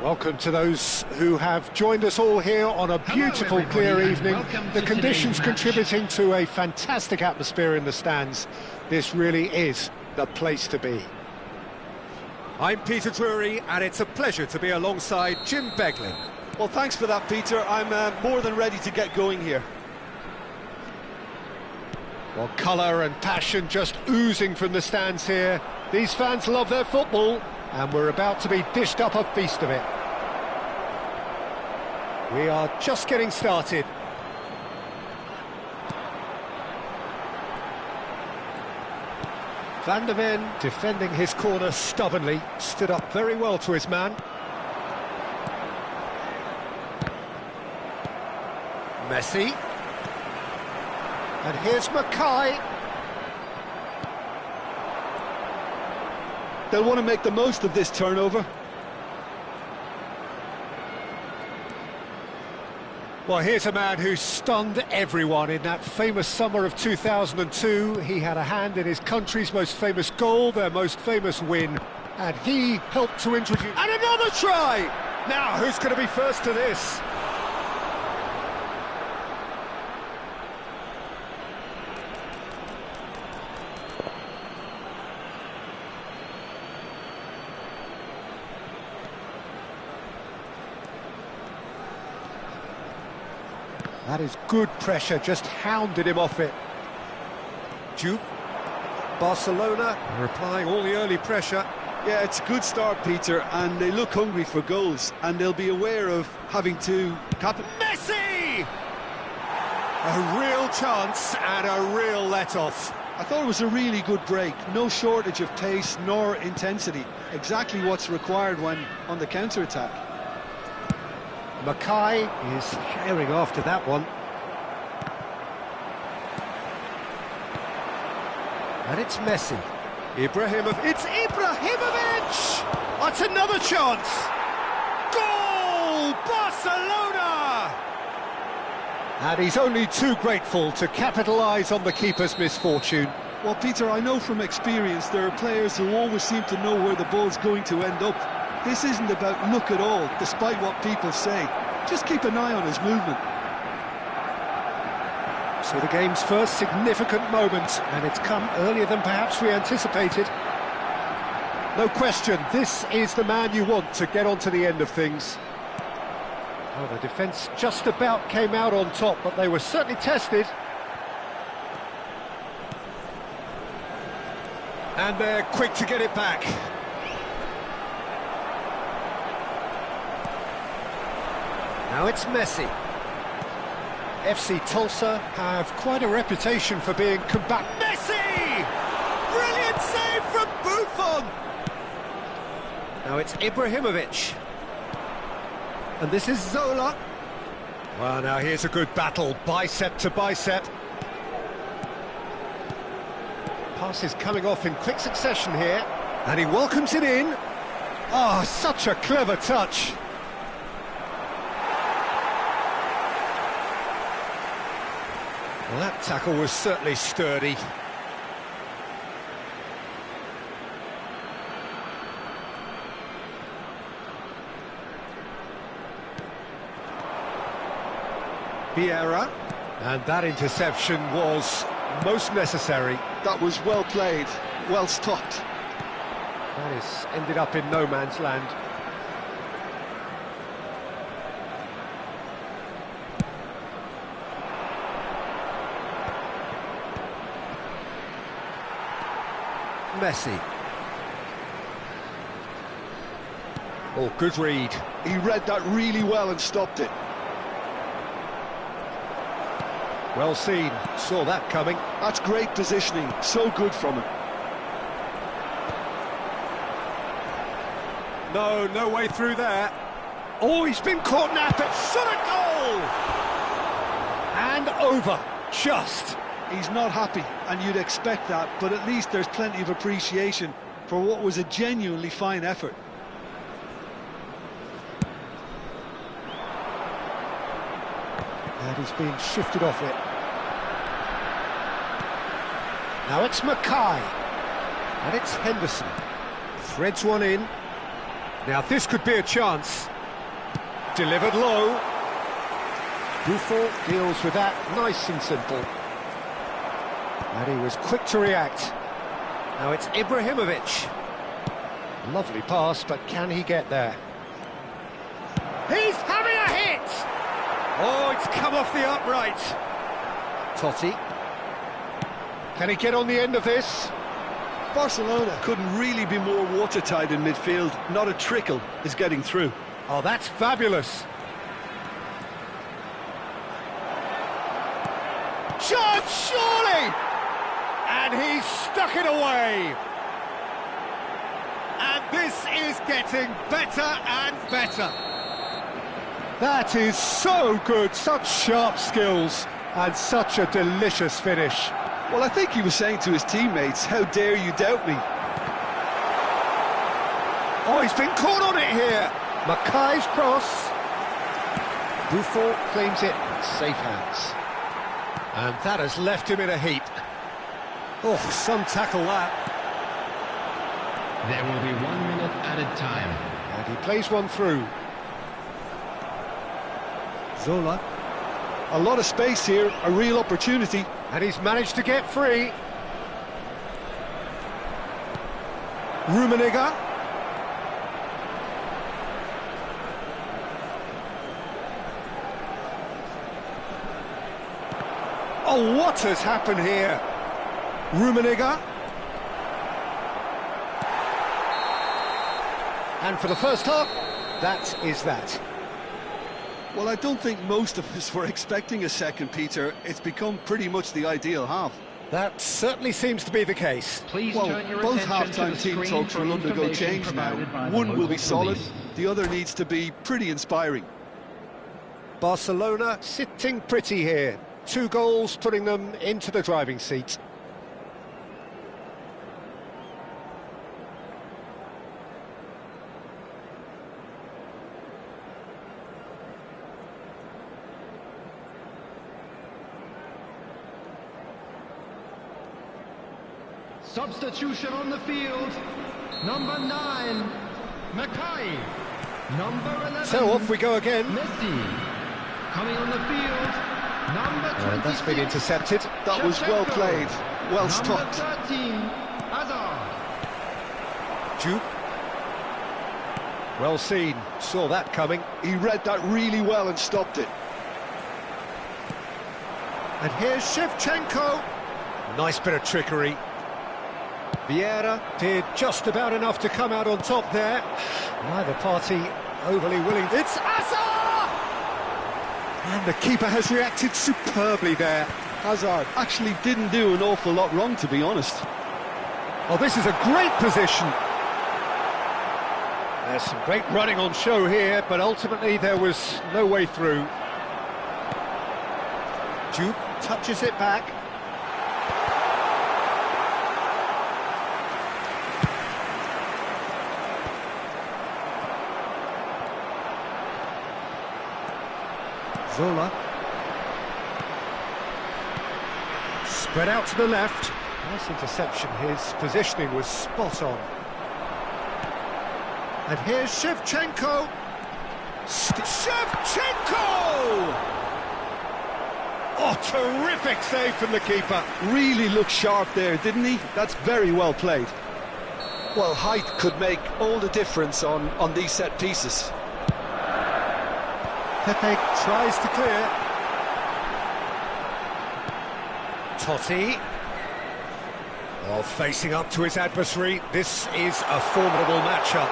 Welcome to those who have joined us all here on a beautiful, clear evening. The conditions contributing to a fantastic atmosphere in the stands. This really is the place to be. I'm Peter Drury, and it's a pleasure to be alongside Jim Beglin. Well, thanks for that, Peter. I'm more than ready to get going here. Well, colour and passion just oozing from the stands here. These fans love their football, and we're about to be dished up a feast of it. We are just getting started. Van der Ven, defending his corner stubbornly, stood up very well to his man. Messi. And here's Mackay. They'll want to make the most of this turnover. Well, here's a man who stunned everyone in that famous summer of 2002. He had a hand in his country's most famous goal, their most famous win, and he helped to introduce... And another try! Now, who's going to be first to this? That is good pressure, just hounded him off it. Juve, Barcelona, are applying all the early pressure. Yeah, it's a good start, Peter, and they look hungry for goals, and they'll be aware of having to... Messi! A real chance and a real let-off. I thought it was a really good break. No shortage of pace nor intensity. Exactly what's required when on the counter-attack. Mackay is herring after that one. And it's Messi. It's Ibrahimovic! That's another chance! Goal! Barcelona! And he's only too grateful to capitalise on the keeper's misfortune. Well, Peter, I know from experience there are players who always seem to know where the ball's going to end up. This isn't about luck at all, despite what people say. Just keep an eye on his movement. So the game's first significant moment, and it's come earlier than perhaps we anticipated. No question, this is the man you want to get onto the end of things. Well, the defence just about came out on top, but they were certainly tested. And they're quick to get it back. Now it's Messi. FC Tulsa have quite a reputation for being combative. Messi! Brilliant save from Buffon! Now it's Ibrahimovic. And this is Zola. Well, now here's a good battle, bicep to bicep. Passes coming off in quick succession here. And he welcomes it in. Oh, such a clever touch. Well, that tackle was certainly sturdy. Vieira. And that interception was most necessary. That was well played, well stopped. That has ended up in no man's land. Messi. Oh, good read. He read that really well and stopped it. Well seen, saw that coming. That's great positioning, so good from him. No way through there. Oh, he's been caught napping. Shot a goal! And over, just. He's not happy, and you'd expect that, but at least there's plenty of appreciation for what was a genuinely fine effort. And he's being shifted off it. Now it's Mackay. And it's Henderson. Threads one in. Now this could be a chance. Delivered low. Buffon deals with that nice and simple. And he was quick to react. Now it's Ibrahimovic. Lovely pass, but can he get there? He's having a hit! Oh, it's come off the upright. Tchawly. Can he get on the end of this? Barcelona couldn't really be more watertight in midfield. Not a trickle is getting through. Oh, that's fabulous. Tchawly! And he's stuck it away. And this is getting better and better. That is so good, such sharp skills, and such a delicious finish. Well, I think he was saying to his teammates, how dare you doubt me? Oh, he's been caught on it here. Mackay's cross. Buffon claims it, safe hands. And that has left him in a heap. Oh, some tackle that. There will be 1 minute added time. And he plays one through. Zola. A lot of space here, a real opportunity. And he's managed to get free. Rummenigge. Oh, what has happened here? Rummenigge. And for the first half, that is that. Well, I don't think most of us were expecting a second, Peter. It's become pretty much the ideal half. That certainly seems to be the case. Please Well, turn your both attention half-time to the team screen talks for will undergo information change now. provided by the One will be local solid, police. the other needs to be pretty inspiring. Barcelona sitting pretty here. 2 goals putting them into the driving seat. Substitution on the field. Number 9, Mackay. Number 11. So off we go again. Messi. Coming on the field. Number 26. And that's been intercepted. That was well played, well stopped. Number 13, Hazard. Juve. Well seen, saw that coming. He read that really well and stopped it. And here's Shevchenko. Nice bit of trickery. Vieira did just about enough to come out on top there. Neither party overly willing. It's Hazard! And the keeper has reacted superbly there. Hazard actually didn't do an awful lot wrong, to be honest. Oh, this is a great position. There's some great running on show here, but ultimately there was no way through. Juve touches it back. Zola. Spread out to the left. Nice interception, his positioning was spot on. And here's Shevchenko. Shevchenko! Oh, terrific save from the keeper. Really looked sharp there, didn't he? That's very well played. Well, height could make all the difference on these set pieces. Pepe tries to clear. Totti. Oh, facing up to his adversary. This is a formidable matchup.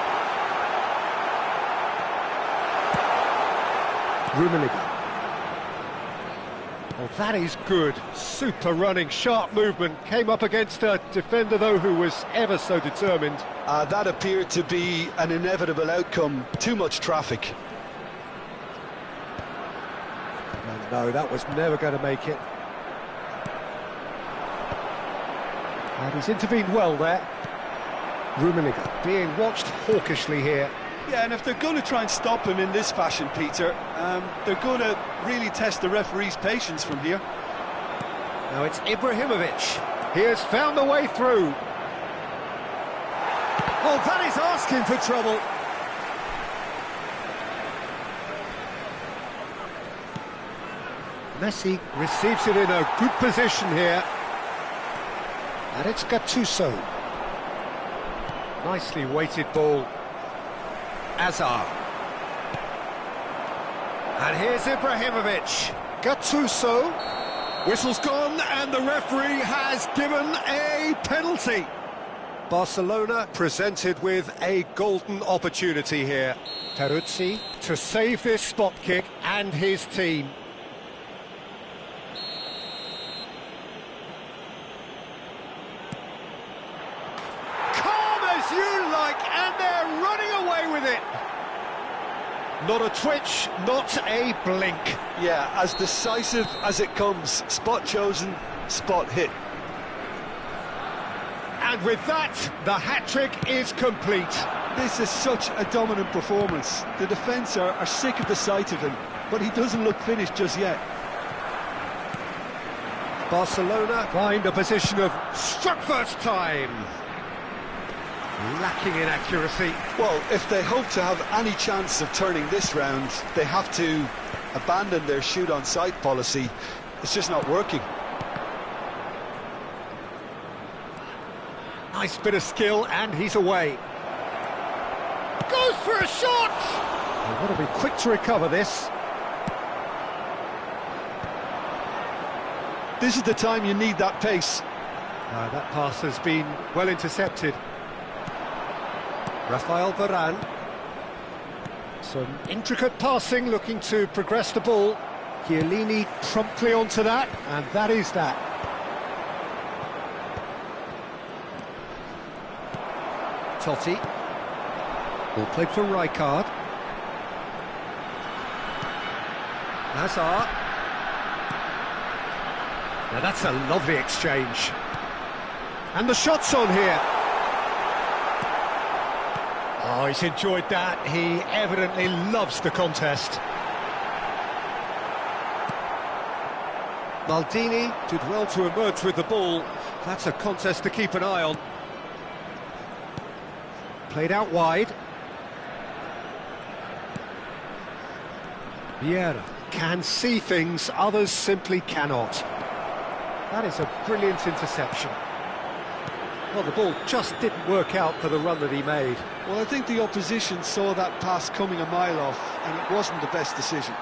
Rummenigge. Oh, that is good. Super running, sharp movement. Came up against a defender, though, who was ever so determined. That appeared to be an inevitable outcome. Too much traffic. No, that was never going to make it. And he's intervened well there. Rummenigge being watched hawkishly here. Yeah, and if they're going to try and stop him in this fashion, Peter, they're going to really test the referee's patience from here. Now it's Ibrahimovic. He has found the way through. Oh, that is asking for trouble. Messi receives it in a good position here. And it's Gattuso. Nicely weighted ball. Hazard. And here's Ibrahimovic. Gattuso. Whistle's gone and the referee has given a penalty. Barcelona presented with a golden opportunity here. Peruzzi to save this spot kick and his team. Calm as you like, and they're running away with it. Not a twitch, not a blink. Yeah, as decisive as it comes. Spot chosen, spot hit. And with that, the hat-trick is complete. This is such a dominant performance. The defence are sick of the sight of him, but he doesn't look finished just yet. Barcelona find a position of struck first time. Lacking in accuracy. Well, if they hope to have any chance of turning this round, they have to abandon their shoot-on-sight policy. It's just not working. Nice bit of skill, and he's away. Goes for a shot! They've got to be quick to recover this. This is the time you need that pace. That pass has been well intercepted. Rafael Varane. Some intricate passing, looking to progress the ball. Chiellini promptly onto that, and that is that. Totti. Ball played for Rijkaard. Hazard. Now that's a lovely exchange. And the shot's on here. Oh, he's enjoyed that. He evidently loves the contest. Maldini did well to emerge with the ball. That's a contest to keep an eye on. Played out wide. Vieira can see things others simply cannot. That is a brilliant interception. Well, the ball just didn't work out for the run that he made. Well, I think the opposition saw that pass coming a mile off, and it wasn't the best decision.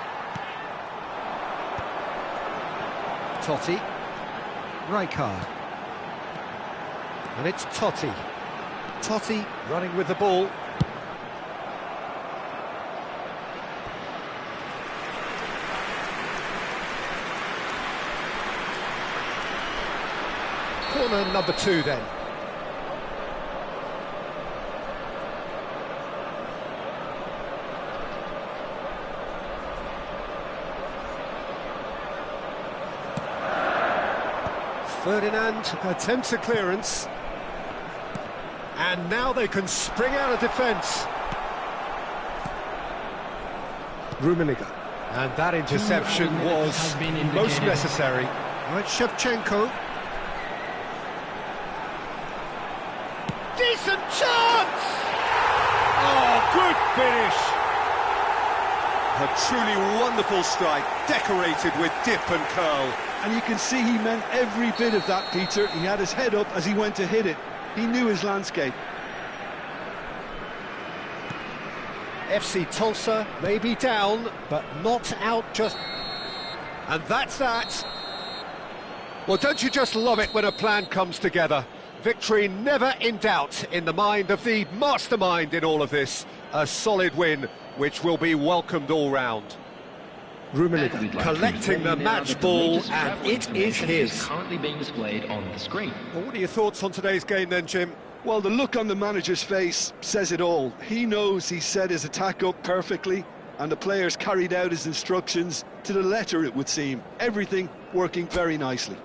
Totti. Rijkaard. And it's Totti. Totti running with the ball. Corner number 2 then. Ferdinand attempts a clearance. And now they can spring out of defence. Rummenigge. And that interception was most necessary. Right, Shevchenko. Decent chance! Oh, good finish! A truly wonderful strike, decorated with dip and curl. And you can see he meant every bit of that, Peter. He had his head up as he went to hit it. He knew his landscape. FC Tulsa may be down, but not out just... And that's that. Well, don't you just love it when a plan comes together? Victory never in doubt in the mind of the mastermind in all of this. A solid win, which will be welcomed all round. Rummenigge collecting the match ball, and it is his. Currently being displayed on the screen. Well, what are your thoughts on today's game then, Jim? Well, the look on the manager's face says it all. He knows he set his attack up perfectly, and the players carried out his instructions to the letter, it would seem. Everything working very nicely.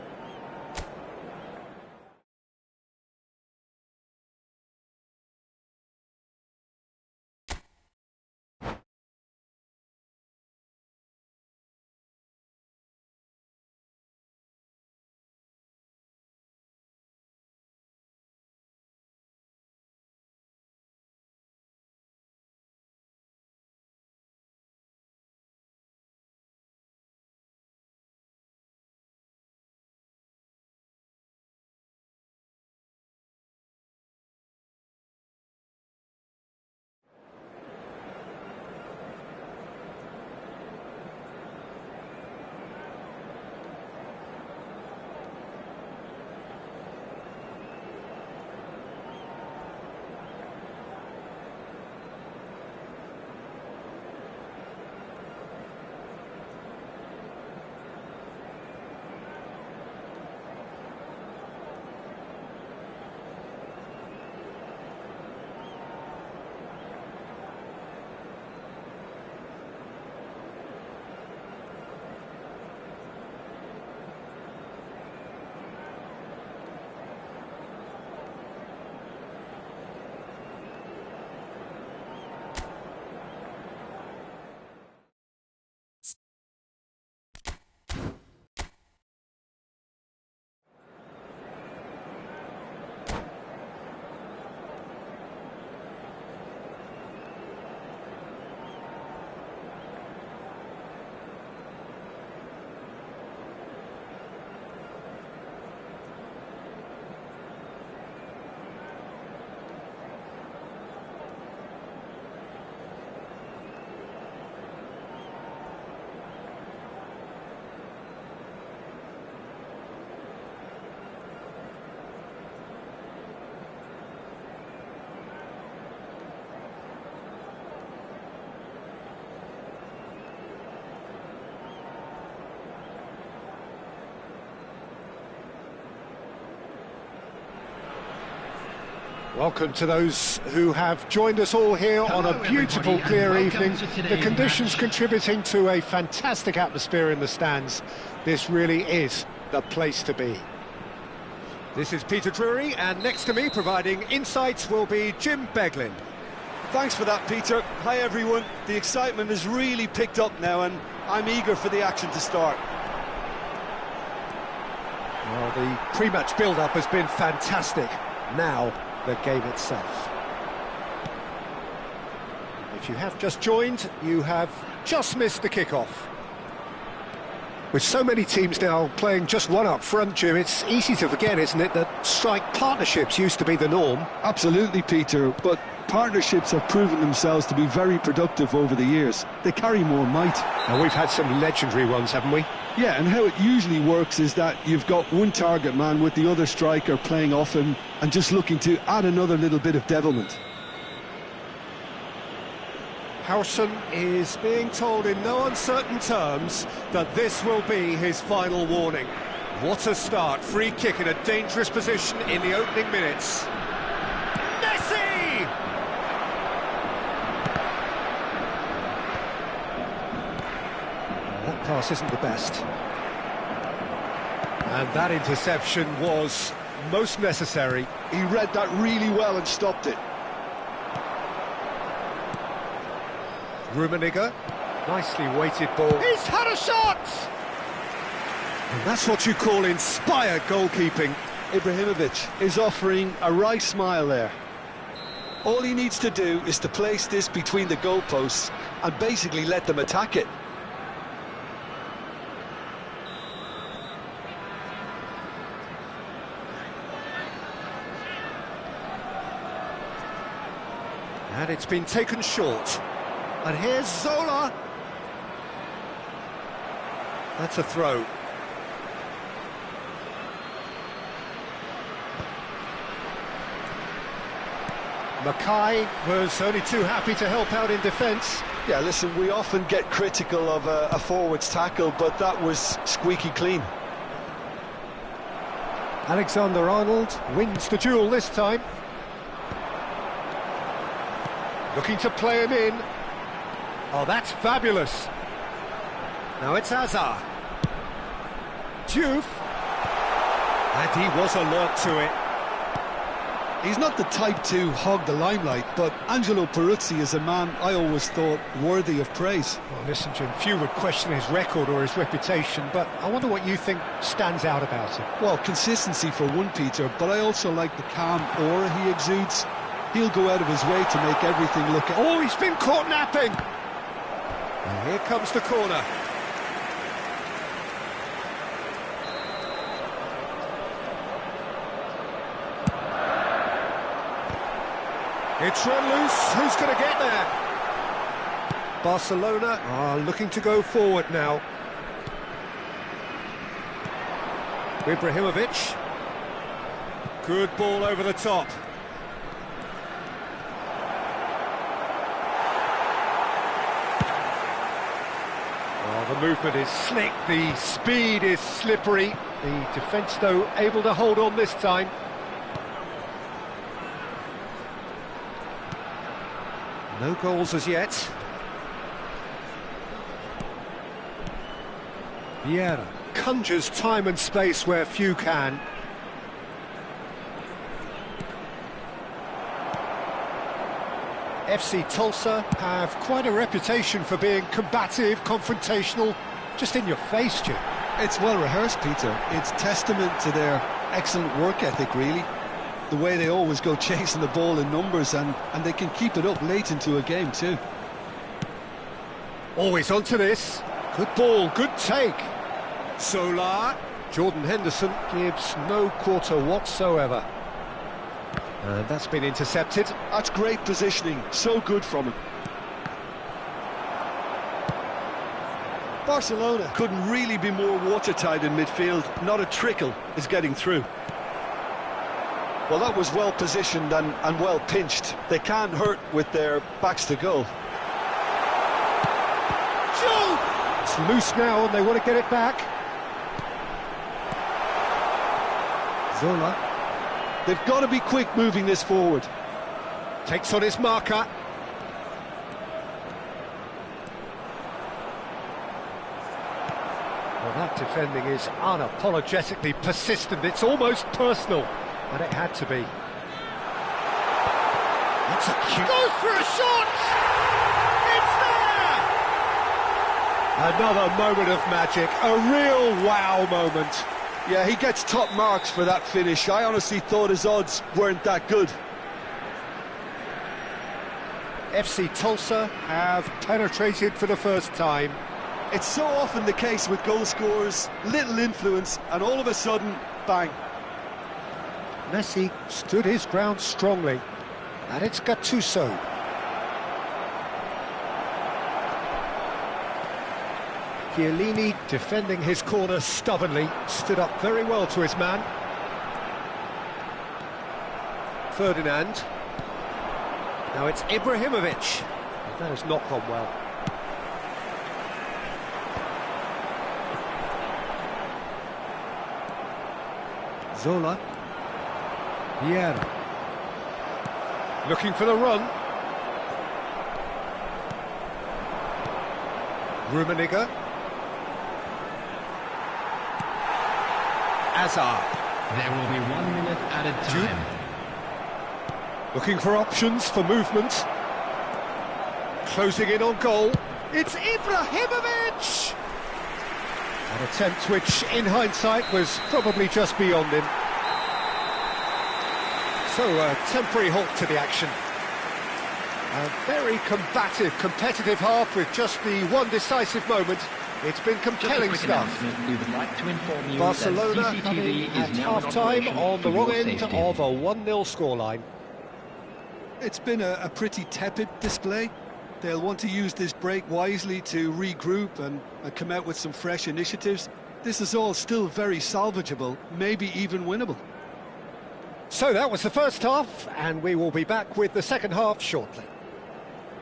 Welcome to those who have joined us all here on a beautiful, everybody, clear and evening. welcome to The today's conditions match. contributing to a fantastic atmosphere in the stands. This really is the place to be. This is Peter Drury, and next to me, providing insights, will be Jim Beglin. Thanks for that, Peter. Hi, everyone. The excitement has really picked up now, and I'm eager for the action to start. Well, the pre-match build-up has been fantastic. Now, the game itself. If you have just joined, you have just missed the kick-off. With so many teams now playing just one up front, Jim, it's easy to forget, isn't it, that strike partnerships used to be the norm. Absolutely, Peter, but partnerships have proven themselves to be very productive over the years. They carry more might. And we've had some legendary ones, haven't we? Yeah, and how it usually works is that you've got one target man with the other striker playing off him and just looking to add another little bit of devilment. Howson is being told in no uncertain terms that this will be his final warning. What a start. Free kick in a dangerous position in the opening minutes. Messi! That pass isn't the best. And that interception was most necessary. He read that really well and stopped it. Rummenigge, nicely weighted ball. He's had a shot! And that's what you call inspired goalkeeping. Ibrahimovic is offering a wry smile there. All he needs to do is to place this between the goalposts and basically let them attack it. And it's been taken short. And here's Zola. That's a throw. Mackay was only too happy to help out in defence. Yeah, listen, we often get critical of a forward's tackle, but that was squeaky clean. Alexander-Arnold wins the duel this time. Looking to play him in. Oh, that's fabulous. Now it's Hazard. Diouf. And he was alert to it. He's not the type to hog the limelight, but Angelo Peruzzi is a man I always thought worthy of praise. Well, listen, Jim, few would question his record or his reputation, but I wonder what you think stands out about him. Well, consistency for one, Peter, but I also like the calm aura he exudes. He'll go out of his way to make everything look... Oh, he's been caught napping! And here comes the corner. It's run loose. Who's going to get there? Barcelona are looking to go forward now. Ibrahimovic. Good ball over the top. Well, the movement is slick, the speed is slippery. The defence, though, able to hold on this time. No goals as yet. Vieira conjures time and space where few can. FC Tulsa have quite a reputation for being combative, confrontational, just in your face, Jim. It's well rehearsed, Peter. It's testament to their excellent work ethic, really. The way they always go chasing the ball in numbers, and they can keep it up late into a game too. Always onto this. Good ball, good take. Solar. Jordan Henderson gives no quarter whatsoever. And that's been intercepted. That's great positioning, so good from him. Barcelona couldn't really be more watertight in midfield. Not a trickle is getting through. Well, that was well positioned and well pinched. They can't hurt with their backs to goal. It's loose now and they want to get it back. Zola. They've got to be quick moving this forward. Takes on his marker. Well, that defending is unapologetically persistent. It's almost personal, and it had to be. That's a cute... Goes for a shot! It's there! Another moment of magic, a real wow moment. Yeah, he gets top marks for that finish. I honestly thought his odds weren't that good. FC Tulsa have penetrated for the first time. It's so often the case with goal scorers, little influence, and all of a sudden, bang. Messi stood his ground strongly, and it's Gattuso. Chiellini defending his corner stubbornly, stood up very well to his man. Ferdinand. Now it's Ibrahimovic. That has not gone well. Zola. Vieira. Looking for the run. Rummenigge. Azar. There will be 1 minute added time. Looking for options for movement. Closing in on goal. It's Ibrahimovic! An attempt which, in hindsight, was probably just beyond him. So, a temporary halt to the action. A very combative, competitive half with just the one decisive moment. It's been compelling stuff. We would like to inform you Barcelona that CCTV at is now in half-time operation on the for wrong your end safety. of a 1-0 scoreline. It's been a pretty tepid display. They'll want to use this break wisely to regroup and come out with some fresh initiatives. This is all still very salvageable, maybe even winnable. So that was the first half, and we will be back with the second half shortly.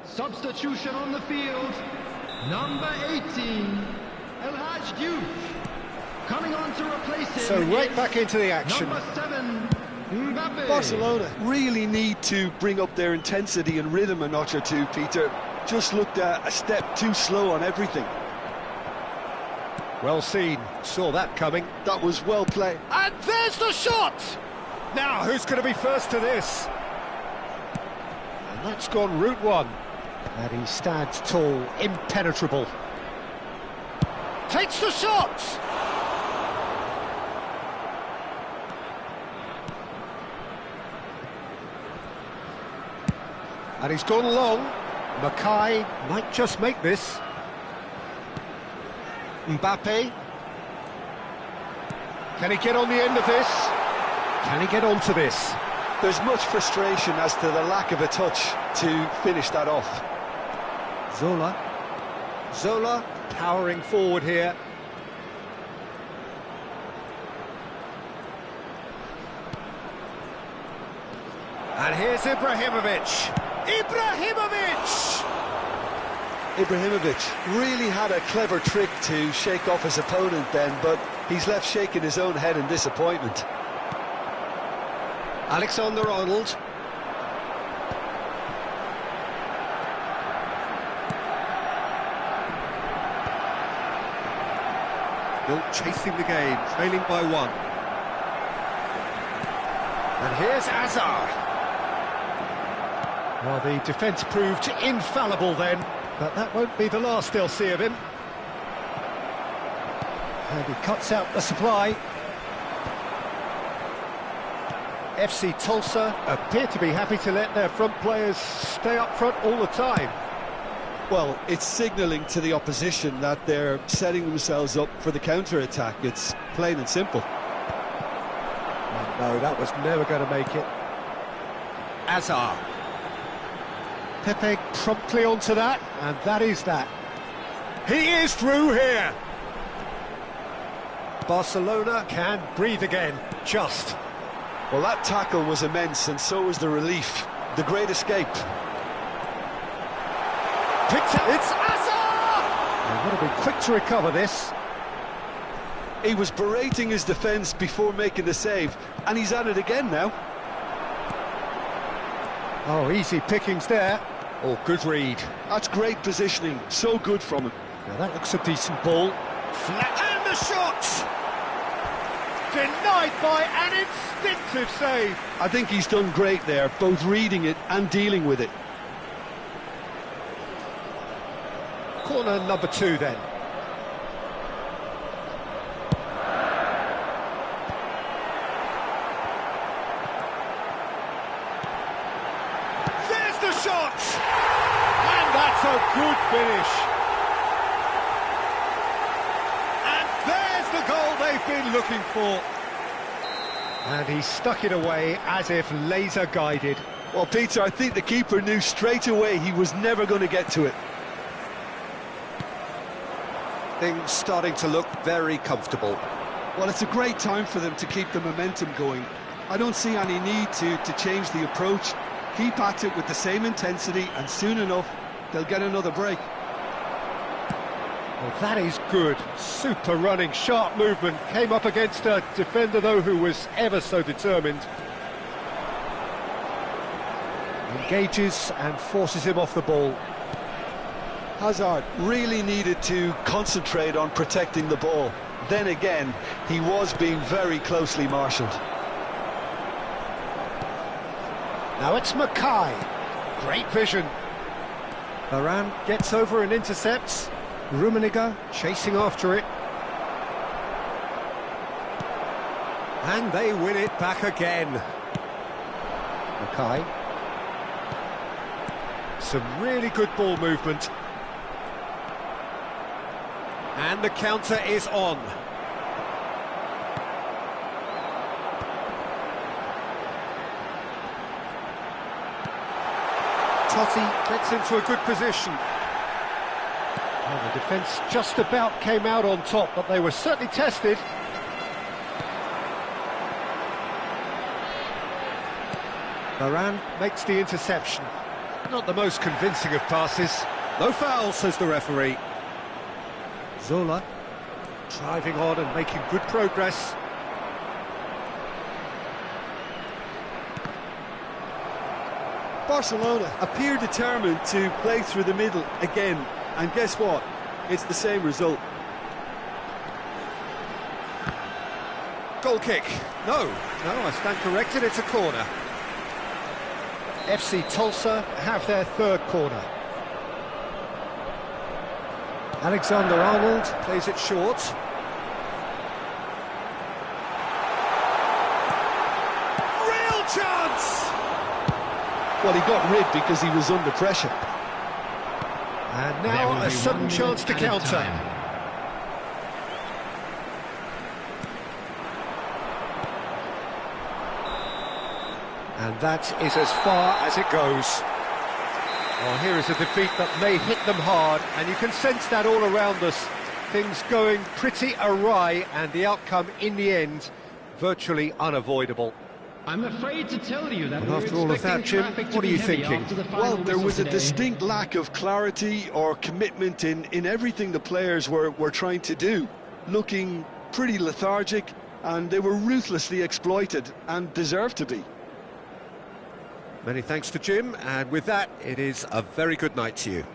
Substitution on the field. Number 18, El Hadj Diouf. Coming on to replace him. So right is back into the action. Number 7, Mbappe. Barcelona really need to bring up their intensity and rhythm a notch or two, Peter. Just looked a step too slow on everything. Well seen, saw that coming. That was well played. And there's the shot! Now, who's going to be first to this? And that's gone route one. And he stands tall, impenetrable. Takes the shot! And he's gone long. Mackay might just make this. Mbappe. Can he get on the end of this? Can he get onto this? There's much frustration as to the lack of a touch to finish that off. Zola. Zola powering forward here. And here's Ibrahimovic. Ibrahimovic! Ibrahimovic really had a clever trick to shake off his opponent then, but he's left shaking his own head in disappointment. Alexander-Arnold. Still chasing the game, trailing by one. And here's Azar. Well, the defence proved infallible then, but that won't be the last they'll see of him. And he cuts out the supply. FC Tulsa appear to be happy to let their front players stay up front all the time. Well, it's signalling to the opposition that they're setting themselves up for the counter-attack. It's plain and simple. Oh, no, that was never going to make it. Azar. Pepe promptly onto that, and that is that. He is through here. Barcelona can breathe again, just. Well, that tackle was immense, and so was the relief. The great escape. Picked up. It's Azar! They've got to be quick to recover this. He was berating his defence before making the save, and he's at it again now. Oh, easy pickings there. Oh, good read. That's great positioning, so good from him. Now that looks a decent ball. Flat, and the shot! Denied by an instinctive save. I think he's done great there, both reading it and dealing with it. Corner number 2 then. There's the shot! And that's a good finish. And there's the goal they've been looking for. And he stuck it away as if laser guided. Well, Peter, I think the keeper knew straight away he was never going to get to it. Things starting to look very comfortable. Well, it's a great time for them to keep the momentum going. I don't see any need to change the approach. Keep at it with the same intensity, and soon enough, they'll get another break. Well, that is good. Super running, sharp movement. Came up against a defender, though, who was ever so determined. Engages and forces him off the ball. Hazard really needed to concentrate on protecting the ball. Then again, he was being very closely marshalled. Now it's Mackay. Great vision. Marão gets over and intercepts. Rummenigge chasing after it. And they win it back again. Mackay. Some really good ball movement. And the counter is on. Tchawly gets into a good position. Well, the defence just about came out on top, but they were certainly tested. Marão makes the interception. Not the most convincing of passes. No foul, says the referee. Zola driving on and making good progress. Barcelona appear determined to play through the middle again, and guess what? It's the same result. Goal kick. No, I stand corrected, it's a corner. FC Tulsa have their third corner. Alexander-Arnold plays it short. Real chance! Well, he got rid because he was under pressure. And now a sudden chance to counter. And that is as far as it goes. Well, here is a defeat that may hit them hard, and you can sense that all around us. Things going pretty awry, and the outcome in the end virtually unavoidable. I'm afraid to tell you that Well, after all of that, Jim, what are you thinking? Well, there was a distinct lack of clarity or commitment in everything the players were trying to do. Looking pretty lethargic, and they were ruthlessly exploited, and deserved to be. Many thanks to Jim, and with that, it is a very good night to you.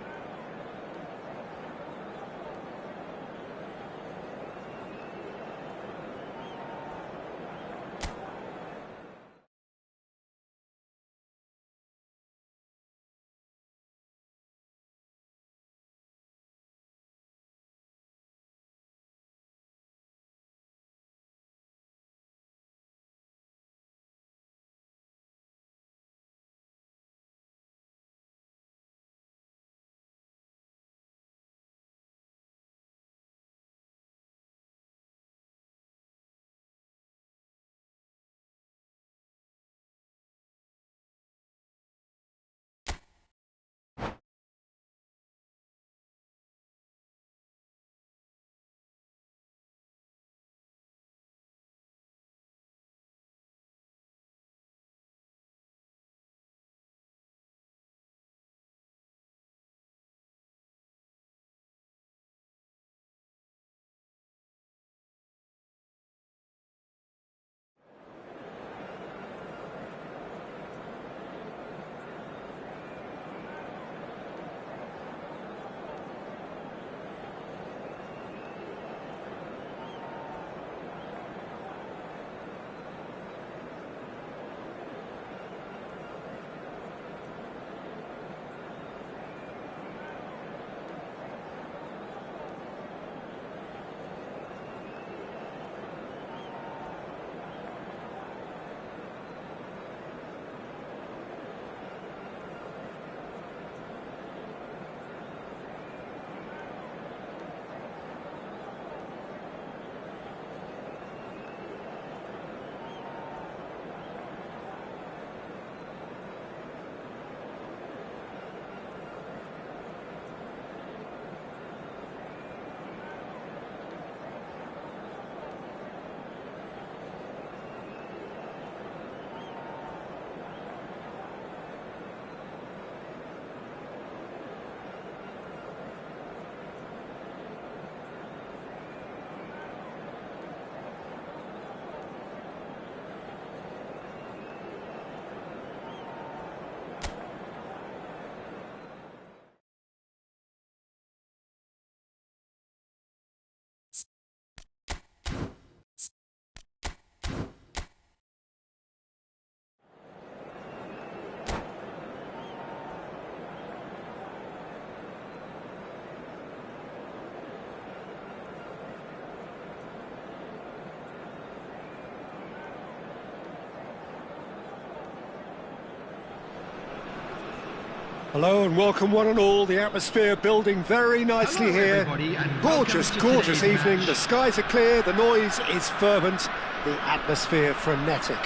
Hello and welcome one and all. The atmosphere building very nicely Hello, here. everybody, and Gorgeous, welcome to gorgeous today's evening. match. The skies are clear, the noise is fervent, the atmosphere frenetic.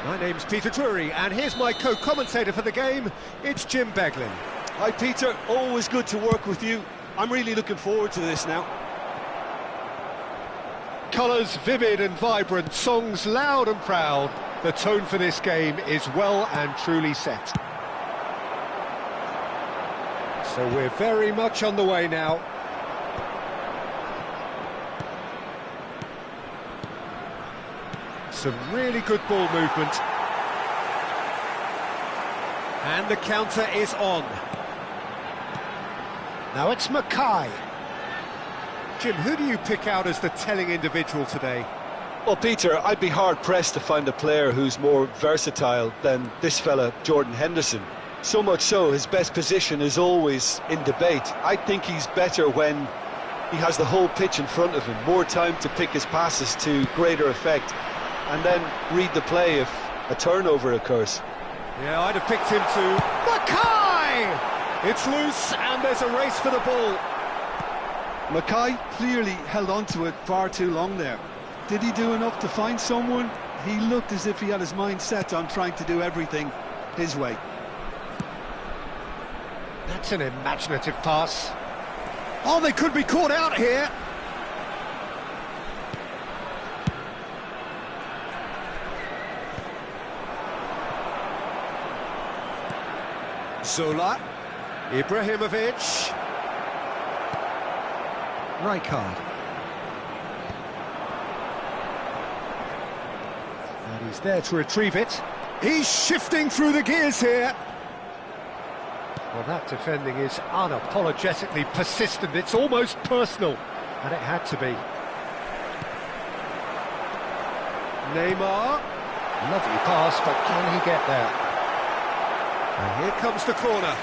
My name's Peter Drury, and here's my co-commentator for the game. It's Jim Beglin. Hi Peter, always good to work with you. I'm really looking forward to this now. Colours vivid and vibrant, songs loud and proud. The tone for this game is well and truly set. So we're very much on the way now. Some really good ball movement. And the counter is on. Now it's Mackay. Jim, who do you pick out as the telling individual today? Well, Peter, I'd be hard-pressed to find a player who's more versatile than this fella, Jordan Henderson. So much so, his best position is always in debate. I think he's better when he has the whole pitch in front of him, more time to pick his passes to greater effect, and then read the play if a turnover occurs. Yeah, I'd have picked him to Mackay! It's loose and there's a race for the ball. Mackay clearly held on to it far too long there. Did he do enough to find someone? He looked as if he had his mind set on trying to do everything his way. That's an imaginative pass. Oh, they could be caught out here. Zola, Ibrahimovic, Rijkaard. And he's there to retrieve it. He's shifting through the gears here. Well, that defending is unapologetically persistent. It's almost personal, and it had to be. Neymar. Lovely pass, but can he get there? And here comes the corner.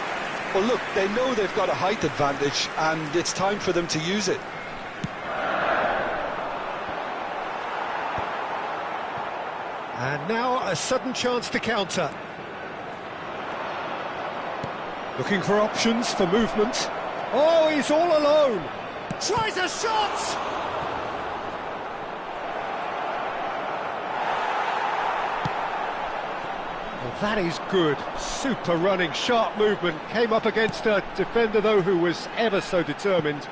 Well, look, they know they've got a height advantage, and it's time for them to use it. And now a sudden chance to counter. Looking for options for movement. Oh, he's all alone. Tries a shot! Well, that is good. Super running, sharp movement. Came up against a defender, though, who was ever so determined.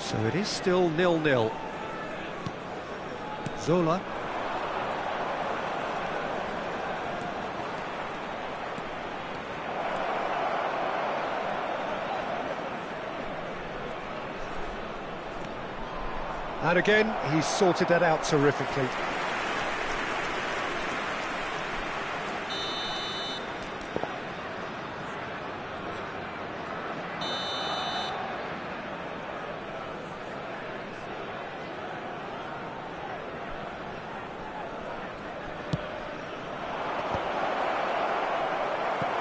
So it is still 0-0. Zola. And again, he's sorted that out terrifically.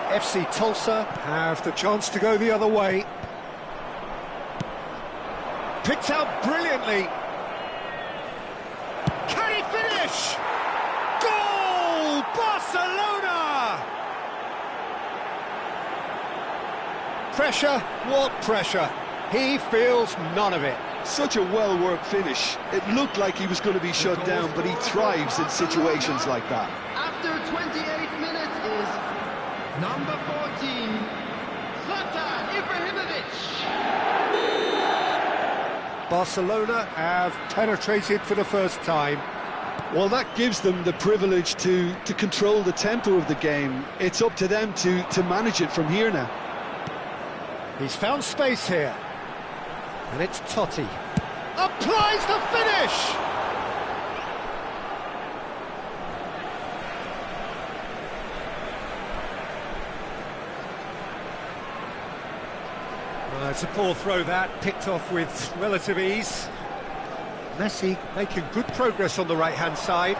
FC Tulsa have the chance to go the other way. Picked out brilliantly. Can he finish? Goal! Barcelona! Pressure? What pressure? He feels none of it. Such a well-worked finish. It looked like he was going to be shut down, but he thrives in situations like that. After 28 minutes is number 14, Zlatan Ibrahimovic. Barcelona have penetrated for the first time. Well, that gives them the privilege to control the tempo of the game. It's up to them to manage it from here now. He's found space here. And it's Totti. Applies the finish! It's a poor throw that, picked off with relative ease. Messi making good progress on the right-hand side.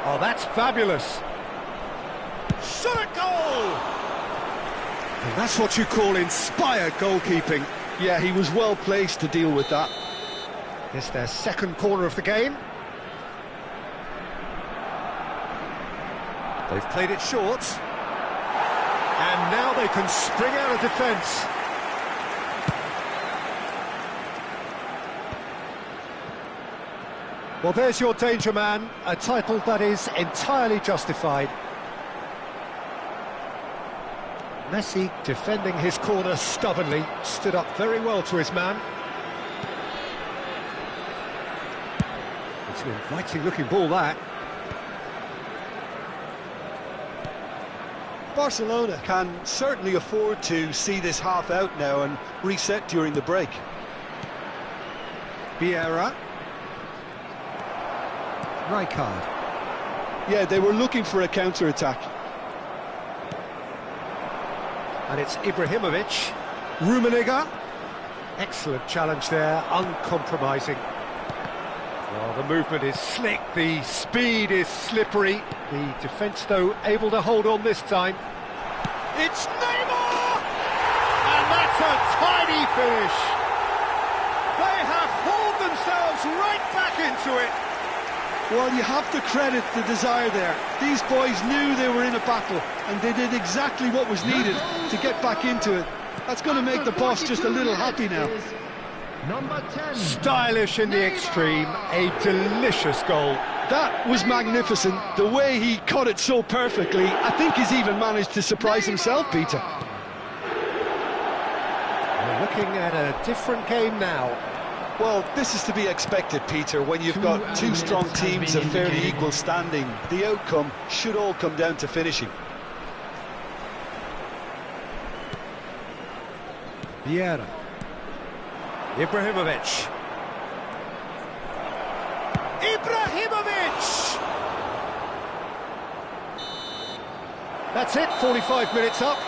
Oh, that's fabulous. Shot at goal! And that's what you call inspired goalkeeping. Yeah, he was well placed to deal with that. It's their second corner of the game. They've played it short. And now they can spring out of defence. Well, there's your danger man, a title that is entirely justified. Messi, defending his corner stubbornly, stood up very well to his man. It's an inviting-looking ball, that. Barcelona can certainly afford to see this half out now and reset during the break. Vieira. Rijkaard. Yeah, they were looking for a counter-attack. And it's Ibrahimovic. Rummenigge. Excellent challenge there, uncompromising. Well, the movement is slick, the speed is slippery. The defence, though, able to hold on this time. It's Neymar! And that's a tiny finish. They have hauled themselves right back into it. Well, you have to credit the desire there. These boys knew they were in a battle, and they did exactly what was needed to get back into it. That's going to make the boss just a little happy now. Number 10. Stylish in the extreme, a delicious goal. That was magnificent. The way he cut it so perfectly, I think he's even managed to surprise himself, Peter. We're looking at a different game now. Well, this is to be expected, Peter, when you've got two strong teams of fairly equal standing. The outcome should all come down to finishing. Vieira. Ibrahimovic. Ibrahimovic! That's it, 45 minutes up.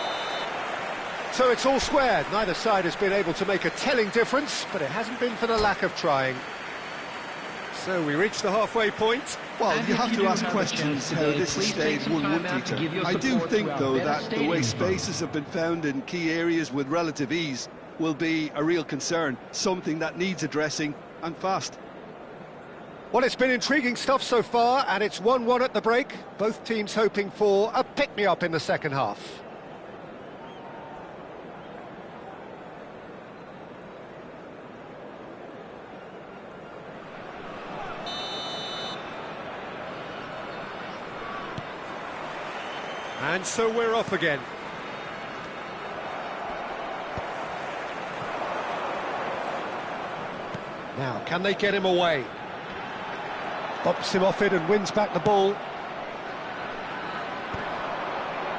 So it's all squared. Neither side has been able to make a telling difference, but it hasn't been for the lack of trying. So we reach the halfway point. Well, you have to ask questions how this has stayed 1-1, Peter. I do think, though, that the way spaces have been found in key areas with relative ease will be a real concern, something that needs addressing, and fast. Well, it's been intriguing stuff so far, and it's 1-1 at the break. Both teams hoping for a pick-me-up in the second half. And so we're off again. Now, can they get him away? Bumps him off it and wins back the ball.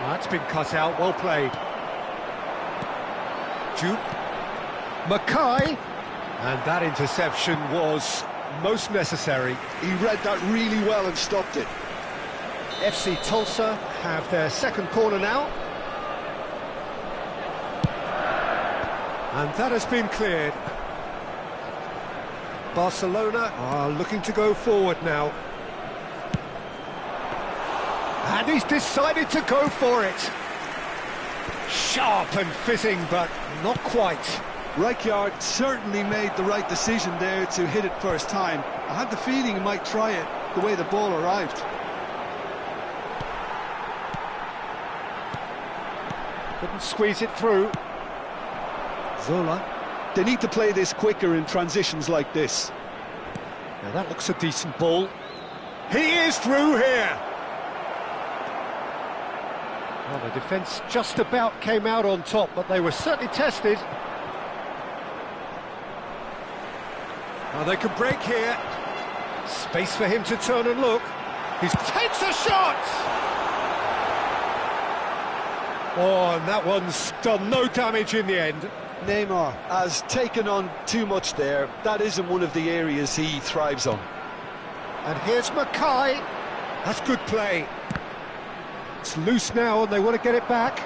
That's been cut out, well played. Jupe. Mackay. And that interception was most necessary. He read that really well and stopped it. FC Tulsa have their second corner now. And that has been cleared. Barcelona are looking to go forward now. And he's decided to go for it. Sharp and fitting, but not quite. Rijkaard certainly made the right decision there to hit it first time. I had the feeling he might try it the way the ball arrived. Couldn't squeeze it through. Zola. They need to play this quicker in transitions like this. Now that looks a decent ball. He is through here. Well, the defence just about came out on top, but they were certainly tested. Now they could break here. Space for him to turn and look. He takes a shot! Oh, and that one's done no damage in the end. Neymar has taken on too much there. That isn't one of the areas he thrives on. And here's Mackay. That's good play. It's loose now and they want to get it back.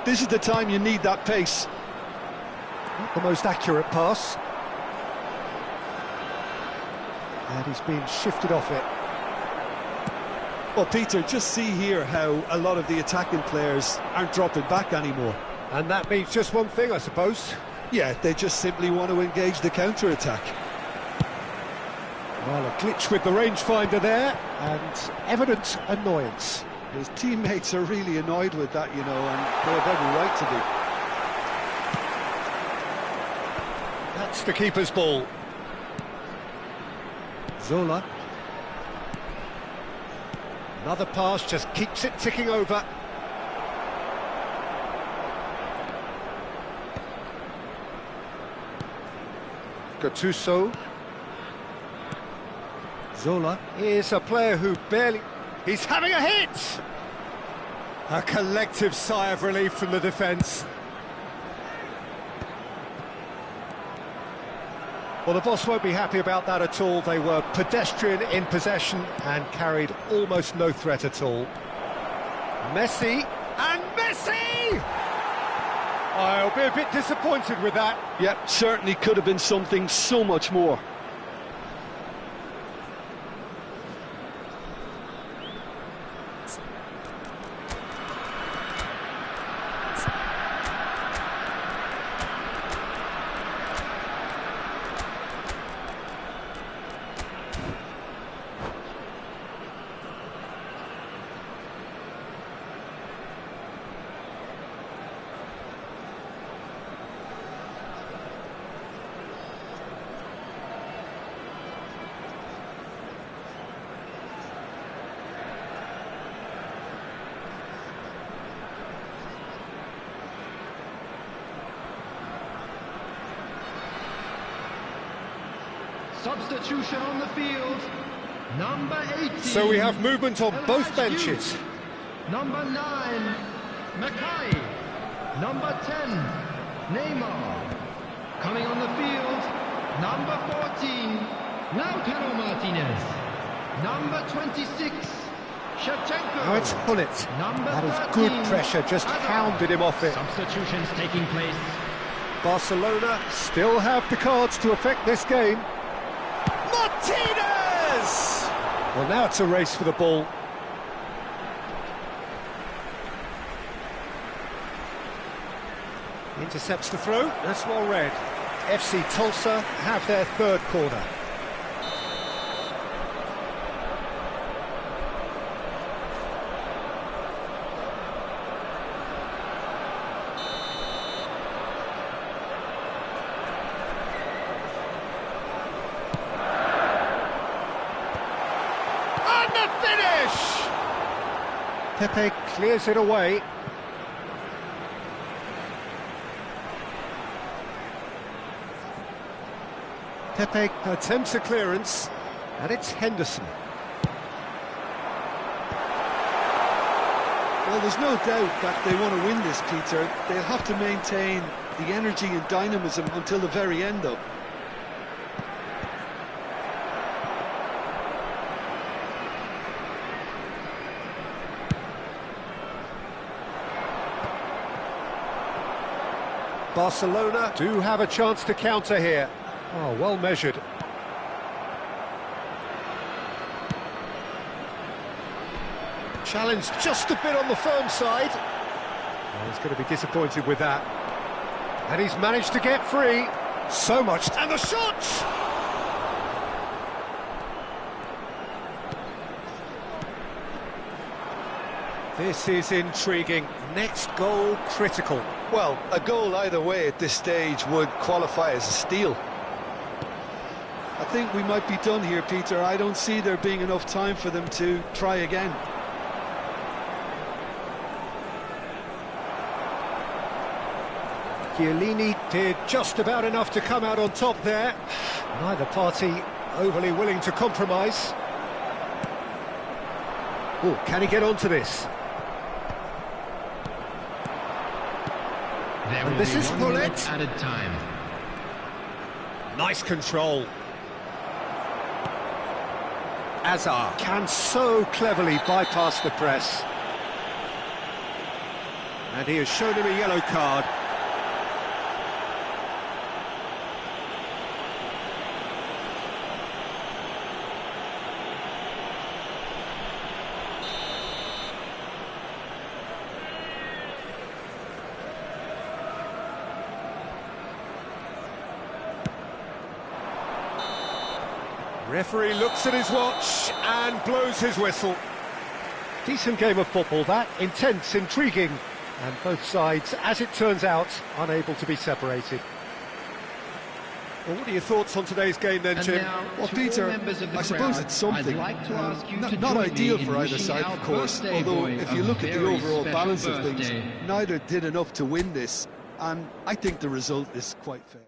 This is the time you need that pace. Not the most accurate pass. And he's been shifted off it. Well, Peter, just see here how a lot of the attacking players aren't dropping back anymore. And that means just one thing, I suppose. Yeah, they just simply want to engage the counter-attack. Well, a glitch with the rangefinder there, and evident annoyance. His teammates are really annoyed with that, you know, and they have every right to be. That's the keeper's ball. Zola. Another pass, just keeps it ticking over. Gattuso. Zola. Here's a player who barely... He's having a hit! A collective sigh of relief from the defence. Well, the boss won't be happy about that at all. They were pedestrian in possession and carried almost no threat at all. Messi, and Messi! I'll be a bit disappointed with that. Yep, certainly could have been something so much more. Substitution on the field, number 18. So we have movement on both benches. Number 9, Mackay. Number 10, Neymar. Coming on the field, number 14, Lautaro Martinez. Number 26, Shevchenko. Now it's Hullet. Number That is 13, good pressure, just hounded him off it. Substitutions taking place. Barcelona still have the cards to affect this game. Martinez! Well, now it's a race for the ball. Intercepts the throw, that's well read. FC Tulsa have their third corner. And the finish! Pepe clears it away. Pepe attempts a clearance, and it's Henderson. Well, there's no doubt that they want to win this, Peter. They'll have to maintain the energy and dynamism until the very end, though. Barcelona do have a chance to counter here. Oh, well measured. Challenge just a bit on the firm side. Oh, he's going to be disappointed with that. And he's managed to get free. So much. And the shot! This is intriguing. Next goal critical. Well, a goal either way at this stage would qualify as a steal. I think we might be done here, Peter. I don't see there being enough time for them to try again. Chiellini did just about enough to come out on top there. Neither party overly willing to compromise. Oh, can he get onto this? And this is Hullet. Added time. Nice control. Azar can so cleverly bypass the press. And he has shown him a yellow card. Referee looks at his watch and blows his whistle. Decent game of football, that. Intense, intriguing. And both sides, as it turns out, unable to be separated. Well, what are your thoughts on today's game then, Jim? Well, Peter, I suppose it's something. Not ideal for either side, of course, although if you look at the overall balance of things, neither did enough to win this, and I think the result is quite fair.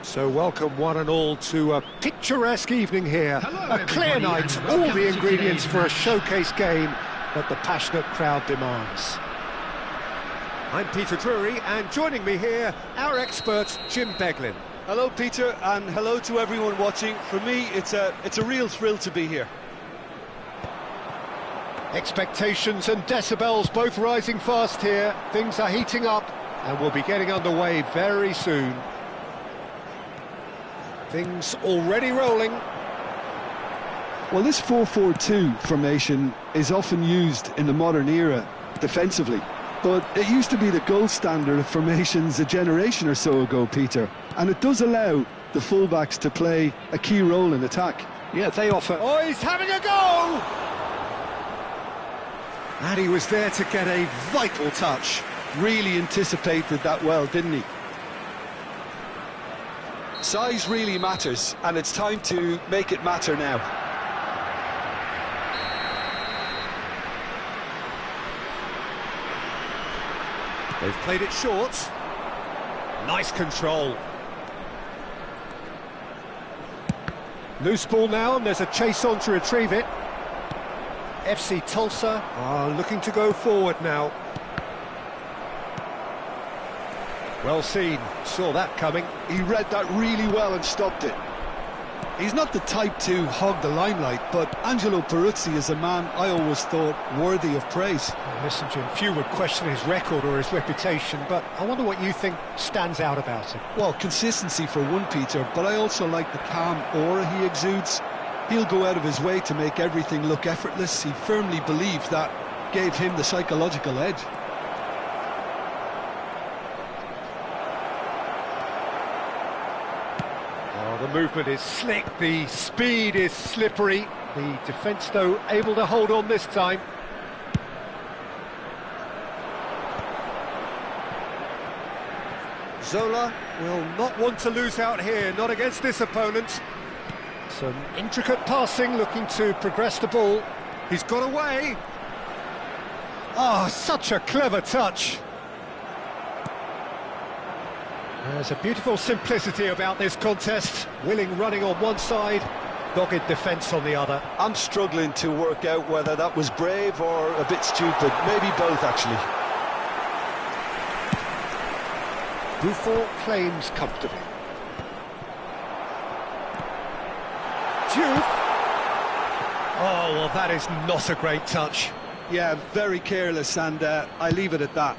So welcome one and all to a picturesque evening here. A clear night, all the ingredients for a showcase game that the passionate crowd demands. I'm Peter Drury, and joining me here, our expert, Jim Beglin. Hello, Peter, and hello to everyone watching. For me, it's a real thrill to be here. Expectations and decibels both rising fast here. Things are heating up, and we'll be getting underway very soon. Things already rolling. Well, this 4-4-2 formation is often used in the modern era defensively, but it used to be the gold standard of formations a generation or so ago, Peter, and it does allow the fullbacks to play a key role in attack. Yeah, they offer... Oh, he's having a go! And he was there to get a vital touch. Really anticipated that well, didn't he? Size really matters, and it's time to make it matter now. They've played it short. Nice control. Loose ball now, and there's a chase on to retrieve it. FC Tulsa are looking to go forward now. Well seen, saw that coming. He read that really well and stopped it. He's not the type to hog the limelight, but Angelo Peruzzi is a man I always thought worthy of praise. Well, listen, Jim, few would question his record or his reputation, but I wonder what you think stands out about him. Well, consistency for one, Peter, but I also like the calm aura he exudes. He'll go out of his way to make everything look effortless. He firmly believes that gave him the psychological edge. The movement is slick, the speed is slippery. The defence, though, able to hold on this time. Zola will not want to lose out here, not against this opponent. Some intricate passing, looking to progress the ball. He's got away. Ah, such a clever touch. There's a beautiful simplicity about this contest. Willing running on one side, dogged defence on the other. I'm struggling to work out whether that was brave or a bit stupid. Maybe both, actually. Buffon claims comfortably. Diouf. Oh, well, that is not a great touch. Yeah, very careless, and I leave it at that.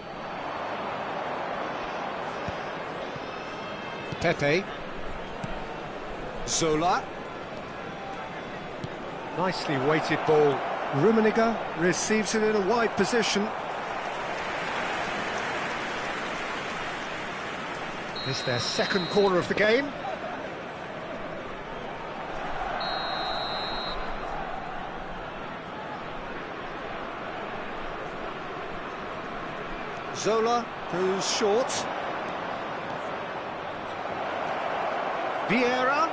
Pepe. Zola. Nicely weighted ball. Rummenigge receives it in a wide position. It's their second corner of the game. Zola goes short. Vieira.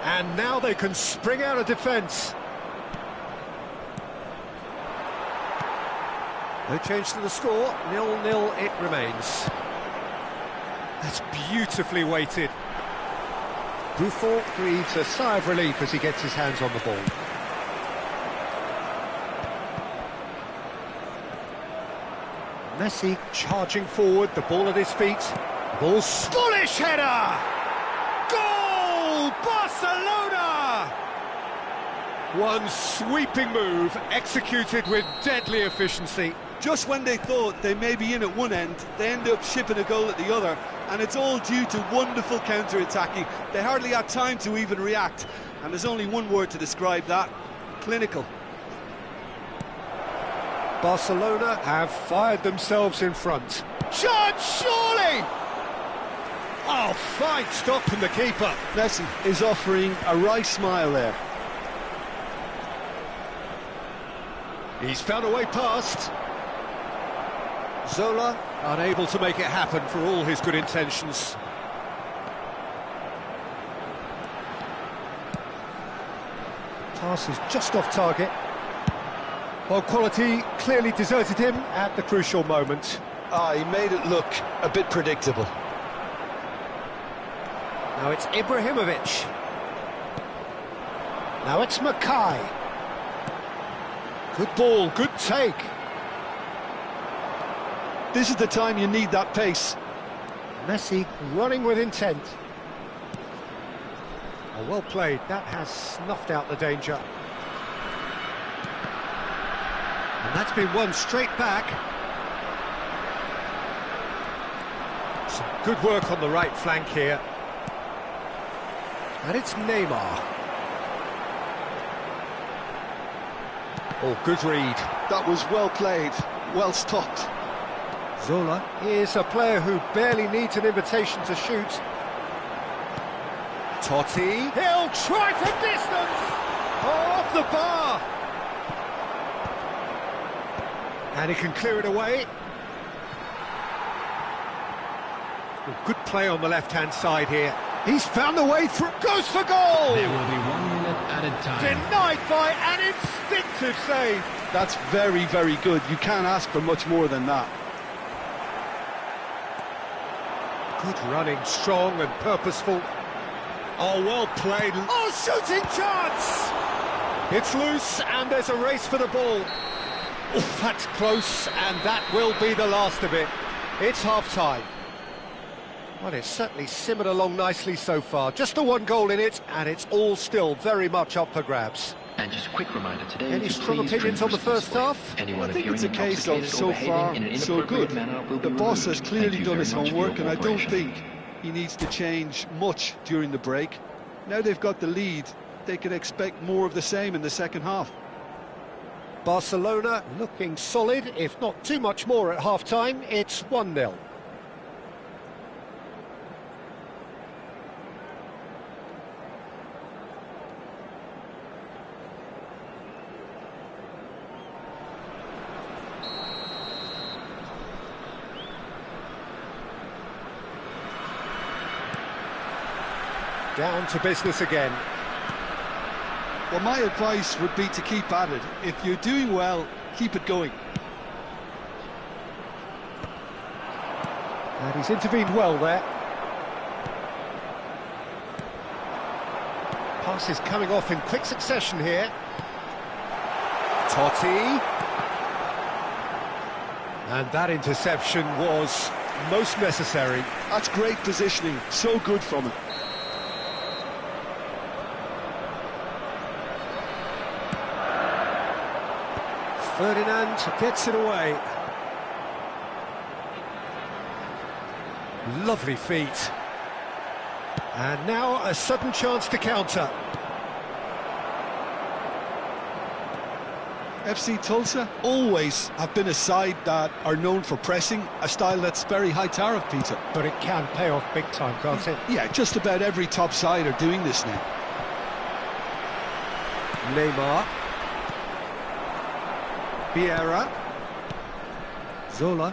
And now they can spring out of defence. No change to the score, 0-0 it remains. That's beautifully weighted. Buffon breathes a sigh of relief as he gets his hands on the ball. Messi charging forward, the ball at his feet. The ball's bullish header! Goal! Barcelona! One sweeping move, executed with deadly efficiency. Just when they thought they may be in at one end, they end up shipping a goal at the other, and it's all due to wonderful counter-attacking. They hardly had time to even react, and there's only one word to describe that: clinical. Barcelona have fired themselves in front. Tchawly! Oh, fine stop from the keeper. Messi is offering a wry smile there. He's found a way past. Zola unable to make it happen for all his good intentions. Pass is just off target. Well, quality clearly deserted him at the crucial moment. He made it look a bit predictable. Now it's Ibrahimovic. Now it's Mackay. Good ball, good take. This is the time you need that pace. Messi running with intent. Oh, well played, that has snuffed out the danger. And that's been won straight back. Some good work on the right flank here. And it's Neymar. Oh, good read. That was well played, well stopped. Zola is a player who barely needs an invitation to shoot. Totti. He'll try from distance! Oh, off the bar! And he can clear it away. Well, good play on the left-hand side here. He's found the way through. Goes for goal! There will be 1 minute at a time. Denied by an instinctive save. That's very, very good. You can't ask for much more than that. Good running, strong and purposeful. Oh, well played. Oh, shooting chance! It's loose and there's a race for the ball. Oh, that's close, and that will be the last of it. It's half-time. Well, it's certainly simmered along nicely so far. Just the one goal in it, and it's all still very much up for grabs. And just a quick reminder today. Any strong opinions on the first half? I think it's a case of so far, so good. The boss has clearly done his homework, and I don't think he needs to change much during the break. Now they've got the lead, they can expect more of the same in the second half. Barcelona looking solid, if not too much more at half-time. It's 1-0. Down to business again. Well, my advice would be to keep at it. If you're doing well, keep it going. And he's intervened well there. Passes coming off in quick succession here. Totti. And that interception was most necessary. That's great positioning, so good from him. Ferdinand gets it away. Lovely feet. And now a sudden chance to counter. FC Tulsa always have been a side that are known for pressing, a style that's very high tariff, Peter. But it can pay off big time, can't it? Yeah, just about every top side are doing this now. Neymar. Vieira. Zola.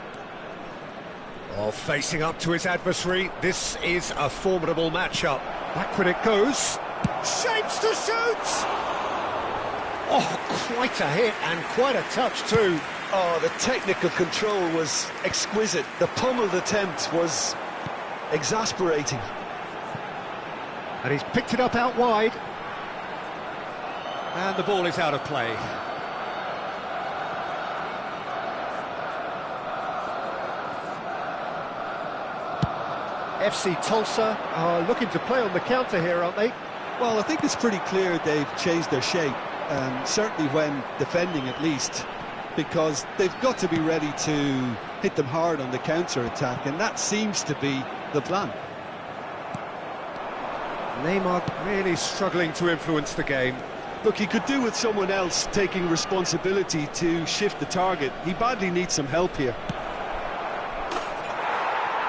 Oh, facing up to his adversary. This is a formidable matchup. Backward it goes. Shapes to shoot! Oh, quite a hit and quite a touch too. Oh, the technical control was exquisite. The pummeled attempt was exasperating. And he's picked it up out wide. And the ball is out of play. FC Tulsa are looking to play on the counter here, aren't they? Well, I think it's pretty clear they've changed their shape, certainly when defending at least, because they've got to be ready to hit them hard on the counter-attack, and that seems to be the plan. Neymar really struggling to influence the game. Look, he could do with someone else taking responsibility to shift the target. He badly needs some help here.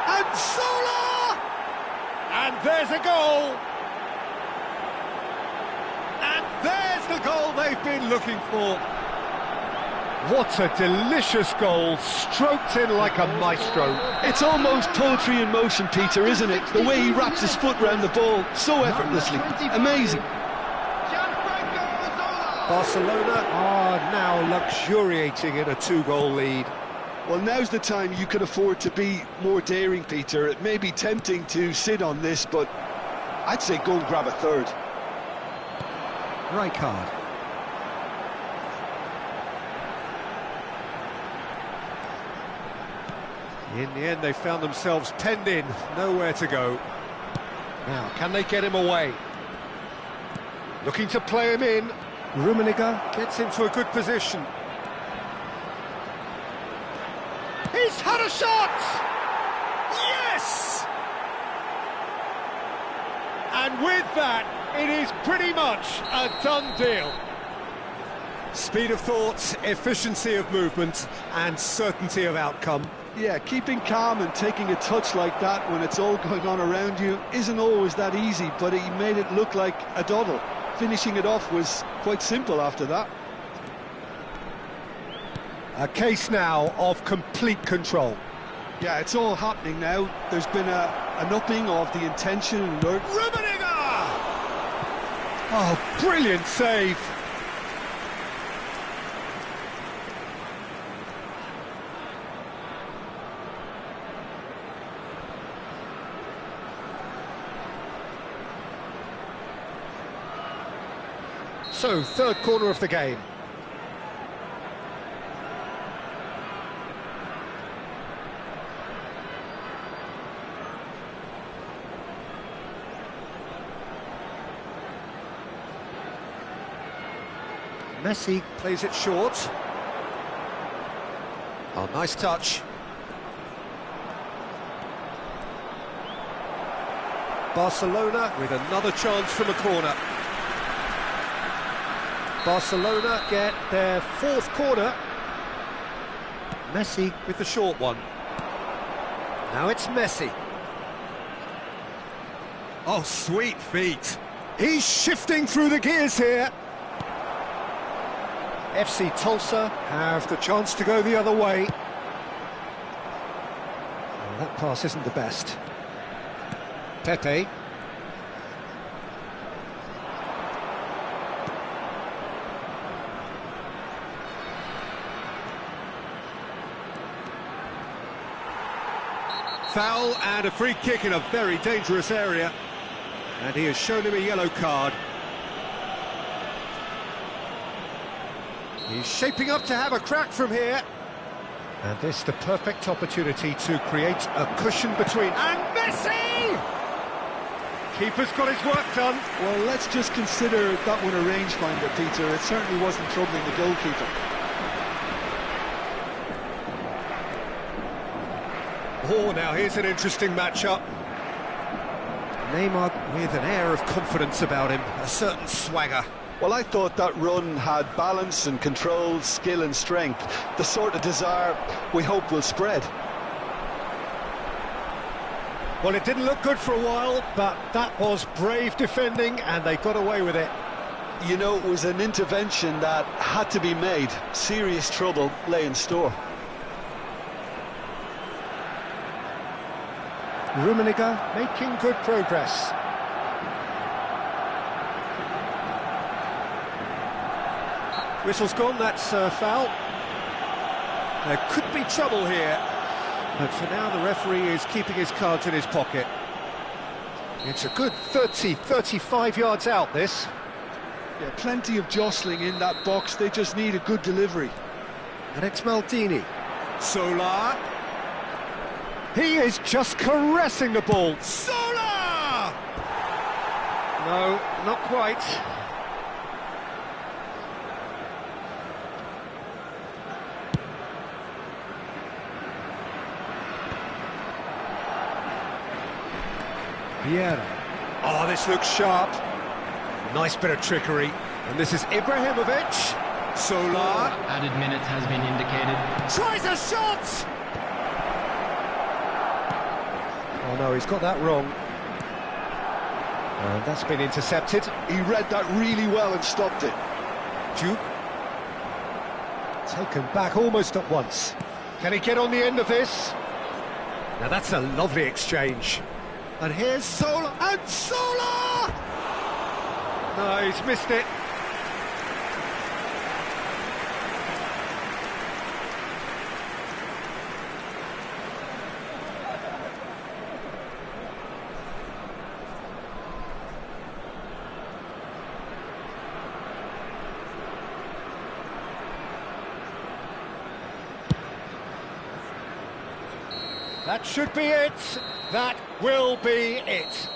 And Zola! And there's a goal! And there's the goal they've been looking for. What a delicious goal, stroked in like a maestro. It's almost poetry in motion, Peter, isn't it? The way he wraps his foot around the ball so effortlessly. Amazing. Barcelona are now luxuriating in a 2-goal lead. Well, now's the time you can afford to be more daring, Peter. It may be tempting to sit on this, but I'd say go and grab a third. Rijkaard. In the end, they found themselves penned in, nowhere to go. Now, can they get him away? Looking to play him in. Rummenigge gets into a good position. He's had a shot! Yes! And with that, it is pretty much a done deal. Speed of thought, efficiency of movement, and certainty of outcome. Yeah, keeping calm and taking a touch like that when it's all going on around you isn't always that easy, but he made it look like a doddle. Finishing it off was quite simple after that. A case now of complete control. Yeah, it's all happening now. There's been an upping of the intention and alert. Rummenigge! Oh, brilliant save. So, third corner of the game. Messi plays it short. Oh, nice touch. Barcelona with another chance from a corner. Barcelona get their fourth corner. Messi with the short one. Now it's Messi. Oh, sweet feet. He's shifting through the gears here. FC Tulsa have the chance to go the other way. Oh, that pass isn't the best. Pepe. Foul and a free kick in a very dangerous area. And he has shown him a yellow card. He's shaping up to have a crack from here. And this the perfect opportunity to create a cushion between. And Messi! Keeper's got his work done. Well, let's just consider that one a rangefinder, Peter. It certainly wasn't troubling the goalkeeper. Oh, now here's an interesting matchup. Neymar with an air of confidence about him, a certain swagger. Well, I thought that run had balance and control, skill and strength, the sort of desire we hope will spread. Well, it didn't look good for a while, but that was brave defending and they got away with it. You know, it was an intervention that had to be made. Serious trouble lay in store. Rummenigge making good progress. Whistle's gone, that's a foul. There could be trouble here. But for now, the referee is keeping his cards in his pocket. It's a good 30, 35 yards out, this. Yeah, plenty of jostling in that box. They just need a good delivery. And it's Maldini. Sola. He is just caressing the ball. Sola! No, not quite. Vieira. Oh, this looks sharp. Nice bit of trickery. And this is Ibrahimovic. Sola. Added minutes has been indicated. Tries a shot! Oh no, he's got that wrong. And that's been intercepted. He read that really well and stopped it. Juve. Taken back almost at once. Can he get on the end of this? Now that's a lovely exchange. And here's Sola, and Sola! No, he's missed it. That should be it. That will be it.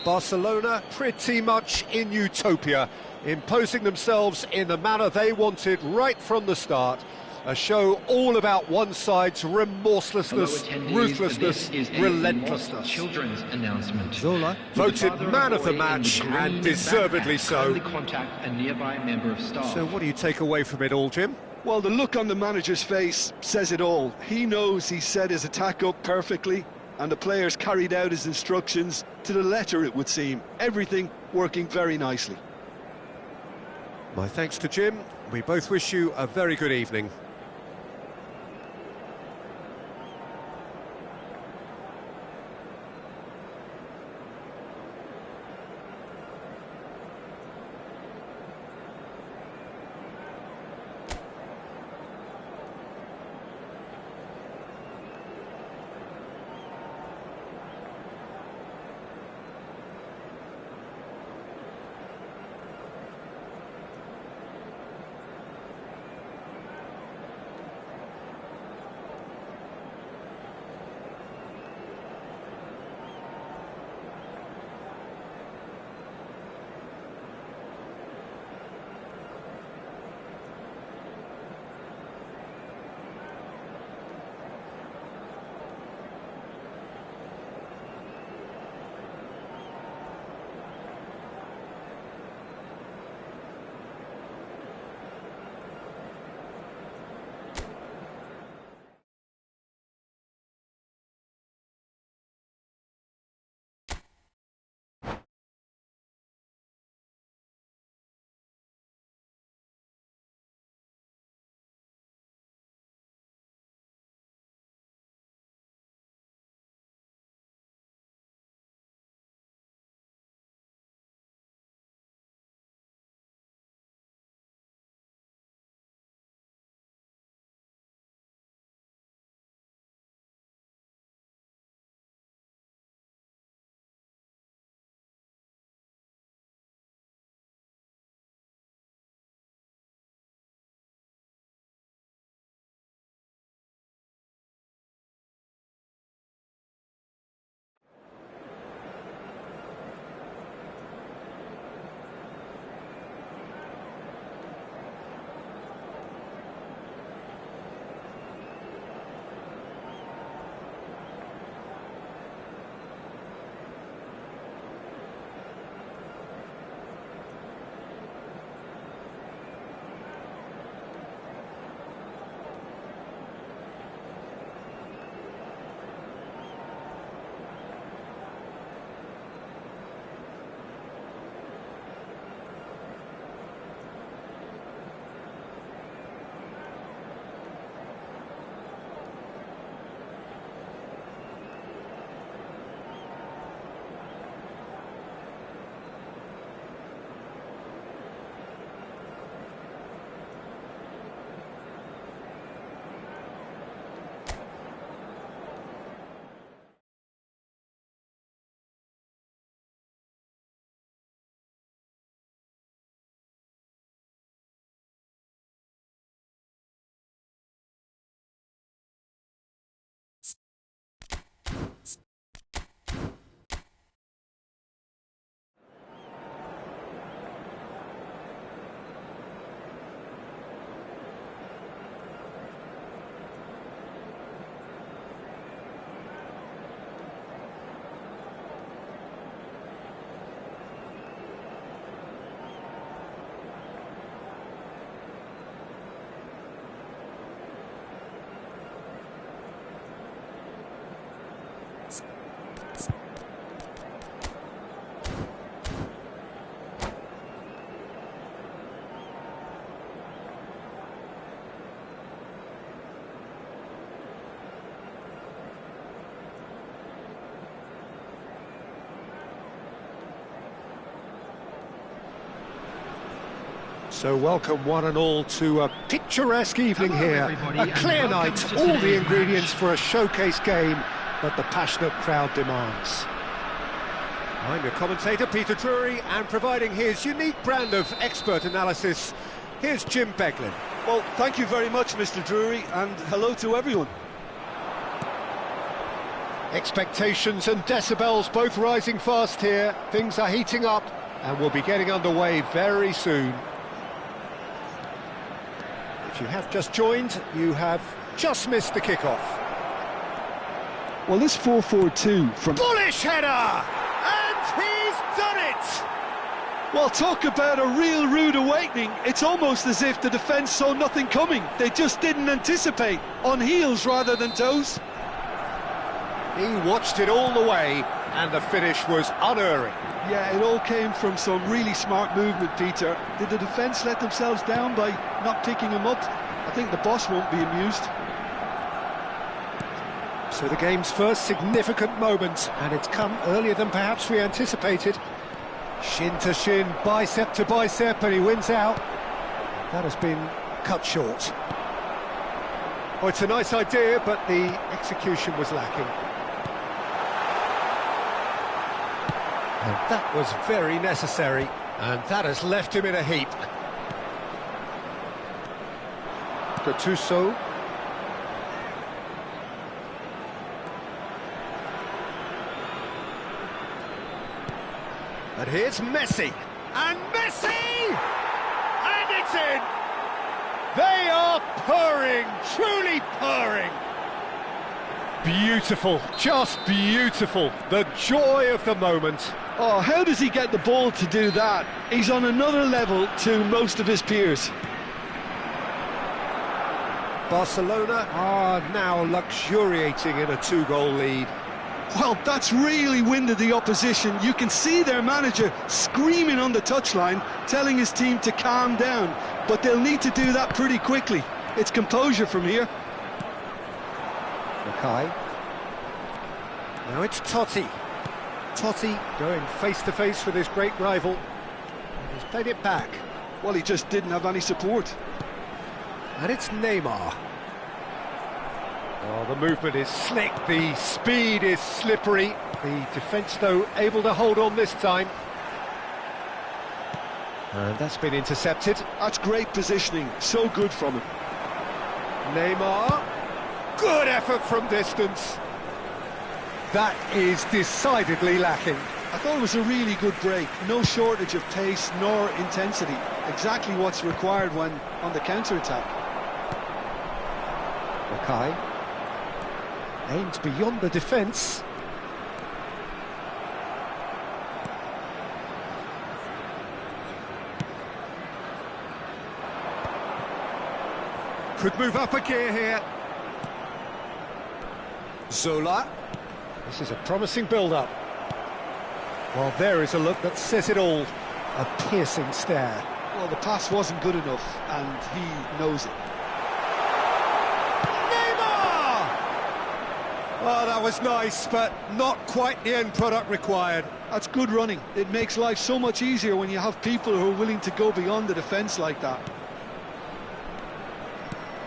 Barcelona pretty much in utopia, imposing themselves in the manner they wanted right from the start. A show all about one side's remorselessness, ruthlessness, relentlessness. Children's announcement. Zola voted man of the match, and deservedly so. Contact a nearby member of staff. So what do you take away from it all, Jim? Well, the look on the manager's face says it all. He knows he set his attack up perfectly, and the players carried out his instructions to the letter, it would seem. Everything working very nicely. My thanks to Jim. We both wish you a very good evening. So welcome one and all to a picturesque evening Hello, here. everybody, A and clear welcome night, to all the today's ingredients match. for a showcase game that the passionate crowd demands. I'm your commentator, Peter Drury, and providing his unique brand of expert analysis, here's Jim Beglin. Well, thank you very much, Mr. Drury, and hello to everyone. Expectations and decibels both rising fast here. Things are heating up and we'll be getting underway very soon. If you have just joined, you have just missed the kickoff. Well, this 4-4-2 from... Bullish header! And he's done it! Well, talk about a real rude awakening. It's almost as if the defence saw nothing coming. They just didn't anticipate, on heels rather than toes. He watched it all the way, and the finish was unerring. Yeah, it all came from some really smart movement, Peter. Did the defence let themselves down by not picking him up? I think the boss won't be amused. So the game's first significant moment, and it's come earlier than perhaps we anticipated. Shin to shin, bicep to bicep, and he wins out. That has been cut short. Oh, it's a nice idea, but the execution was lacking. And that was very necessary, and that has left him in a heap. Gattuso. And here's Messi, and Messi! And it's in! They are purring, truly purring. Beautiful, just beautiful, the joy of the moment. Oh, how does he get the ball to do that? He's on another level to most of his peers. Barcelona are now luxuriating in a two-goal lead. Well, that's really winded the opposition. You can see their manager screaming on the touchline, telling his team to calm down. But they'll need to do that pretty quickly. It's composure from here. Mackay. Now it's Totti. Totti going face-to-face with his great rival. He's played it back. Well, he just didn't have any support. And it's Neymar. Oh, the movement is slick, the speed is slippery. The defence, though, able to hold on this time. And that's been intercepted. That's great positioning, so good from him. Neymar. Good effort from distance. That is decidedly lacking. I thought it was a really good break. No shortage of pace nor intensity. Exactly what's required when on the counter-attack. Mackay aimed beyond the defence. Could move up a gear here. Zola. This is a promising build-up. Well, there is a look that says it all. A piercing stare. Well, the pass wasn't good enough, and he knows it. Neymar! Oh, that was nice, but not quite the end product required. That's good running. It makes life so much easier when you have people who are willing to go beyond the defence like that.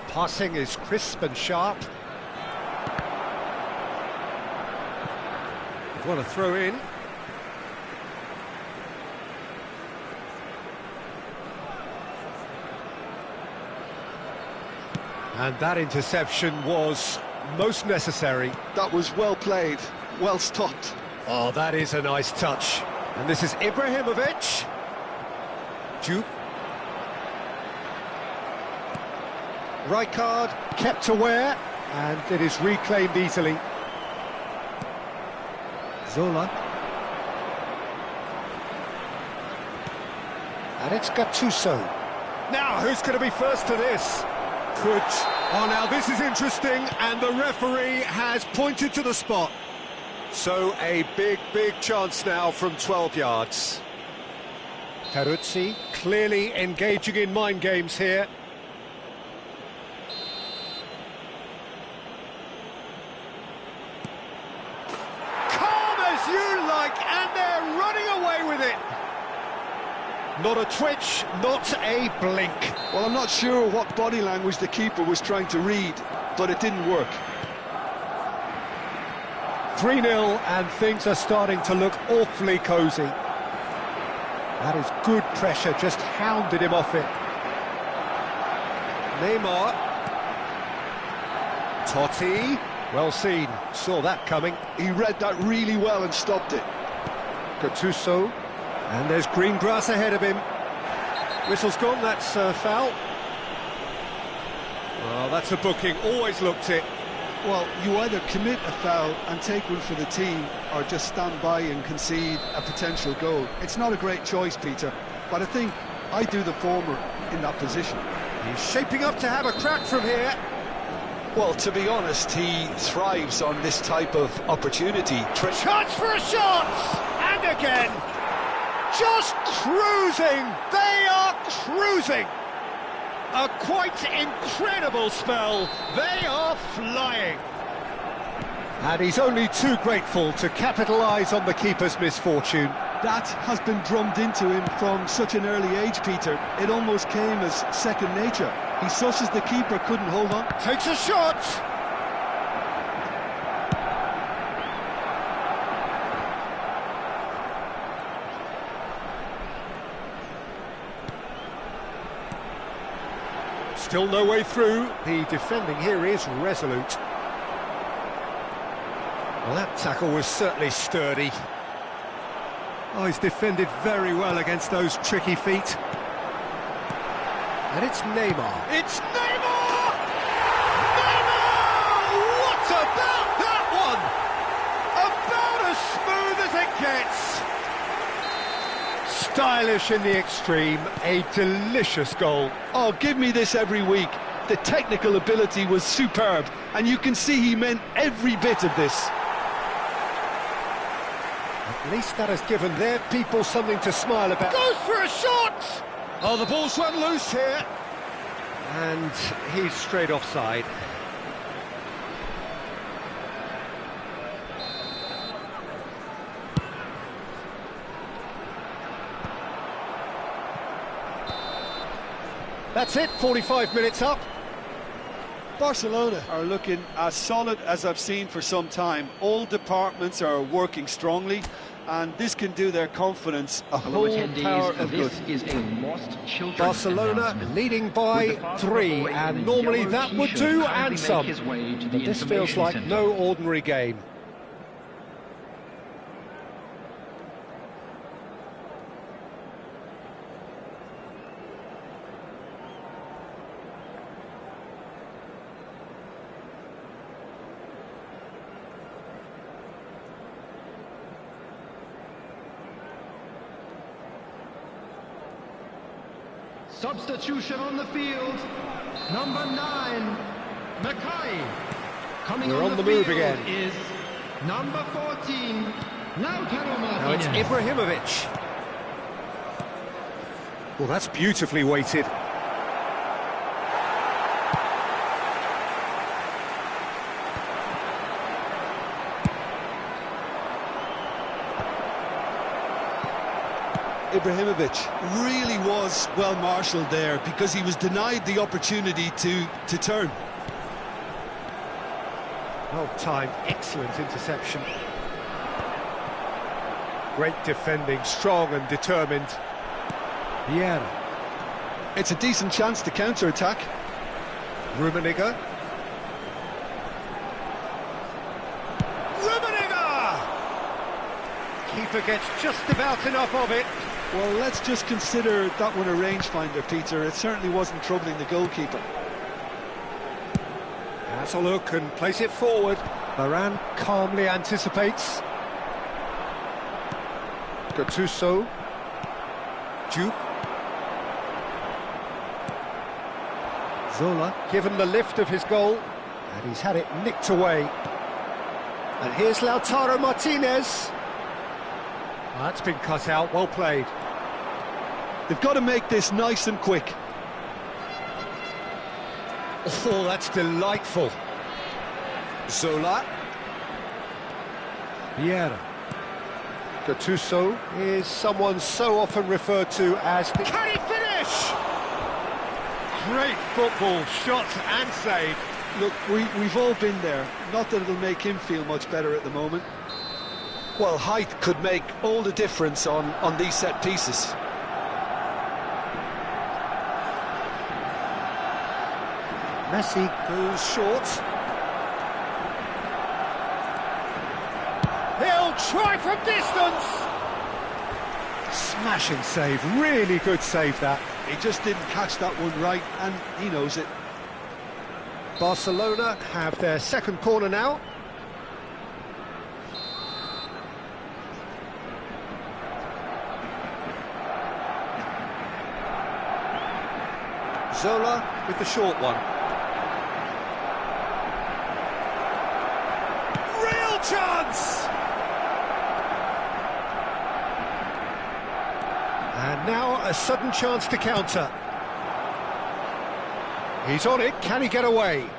Passing is crisp and sharp. What a throw in. And that interception was most necessary. That was well played, well stopped. Oh, that is a nice touch. And this is Ibrahimovic. Juke. Rijkaard kept aware, and it is reclaimed easily. Zola. And it's Gattuso. Now, who's going to be first to this? Oh, now this is interesting, and the referee has pointed to the spot. So a big chance now from 12 yards. Peruzzi clearly engaging in mind games here. Calm as you like, and they're running away with it. Not a twitch, not a blink. Well, I'm not sure what body language the keeper was trying to read, but it didn't work. 3-0, and things are starting to look awfully cosy. That is good pressure, just hounded him off it. Neymar. Totti. Well seen, saw that coming. He read that really well and stopped it. Gattuso. And there's green grass ahead of him. Whistle's gone, that's a foul. Well, that's a booking, always looked it. Well, you either commit a foul and take one for the team, or just stand by and concede a potential goal. It's not a great choice, Peter, but I think I do the former in that position. He's shaping up to have a crack from here. Well, to be honest, he thrives on this type of opportunity. Chance for a shot! And again! Just cruising! They are cruising! A quite incredible spell. They are flying. And he's only too grateful to capitalise on the keeper's misfortune. That has been drummed into him from such an early age, Peter. It almost came as second nature. He susses the keeper couldn't hold on. Takes a shot! Still no way through. The defending here is resolute. Well, that tackle was certainly sturdy. Oh, he's defended very well against those tricky feet. And it's Neymar. It's Neymar! Neymar! What about that one? About as smooth as it gets. Stylish in the extreme, a delicious goal. Oh, give me this every week. The technical ability was superb, and you can see he meant every bit of this. At least that has given their people something to smile about. Goes for a shot! Oh, the ball's run loose here. And he's straight offside. That's it, 45 minutes up. Barcelona are looking as solid as I've seen for some time. All departments are working strongly, and this can do their confidence a whole power of good. This is a lost children Barcelona leading by 3, and normally that would do, and some. But this feels like no ordinary game. Substitution on the field. Number 9, Mackay. Coming We're on the field move again. Is number 14, Lautaro Now it's Martinez. Ibrahimovic. Well, that's beautifully weighted. Ibrahimovic really was well marshalled there, because he was denied the opportunity to turn. Well timed, excellent interception. Great defending, strong and determined. Vieira. It's a decent chance to counter-attack. Rummenigge. Rummenigge! Keeper gets just about enough of it. Well, let's just consider that one a rangefinder, Peter. It certainly wasn't troubling the goalkeeper. Has a look and plays it forward. Marão calmly anticipates. Gattuso. Juve. Zola, given the lift of his goal, and he's had it nicked away. And here's Lautaro Martinez. That's been cut out, well played. They've got to make this nice and quick. Oh, that's delightful. Zola. Vieira. Gattuso is someone so often referred to as the... Can he finish? Great football, shot and save. Look, we've all been there. Not that it'll make him feel much better at the moment. Well, height could make all the difference on these set pieces. Messi goes short. He'll try from distance. Smashing save, really good save that. He just didn't catch that one right, and he knows it. Barcelona have their second corner now. Zola with the short one. Real chance! And now a sudden chance to counter. He's on it, can he get away?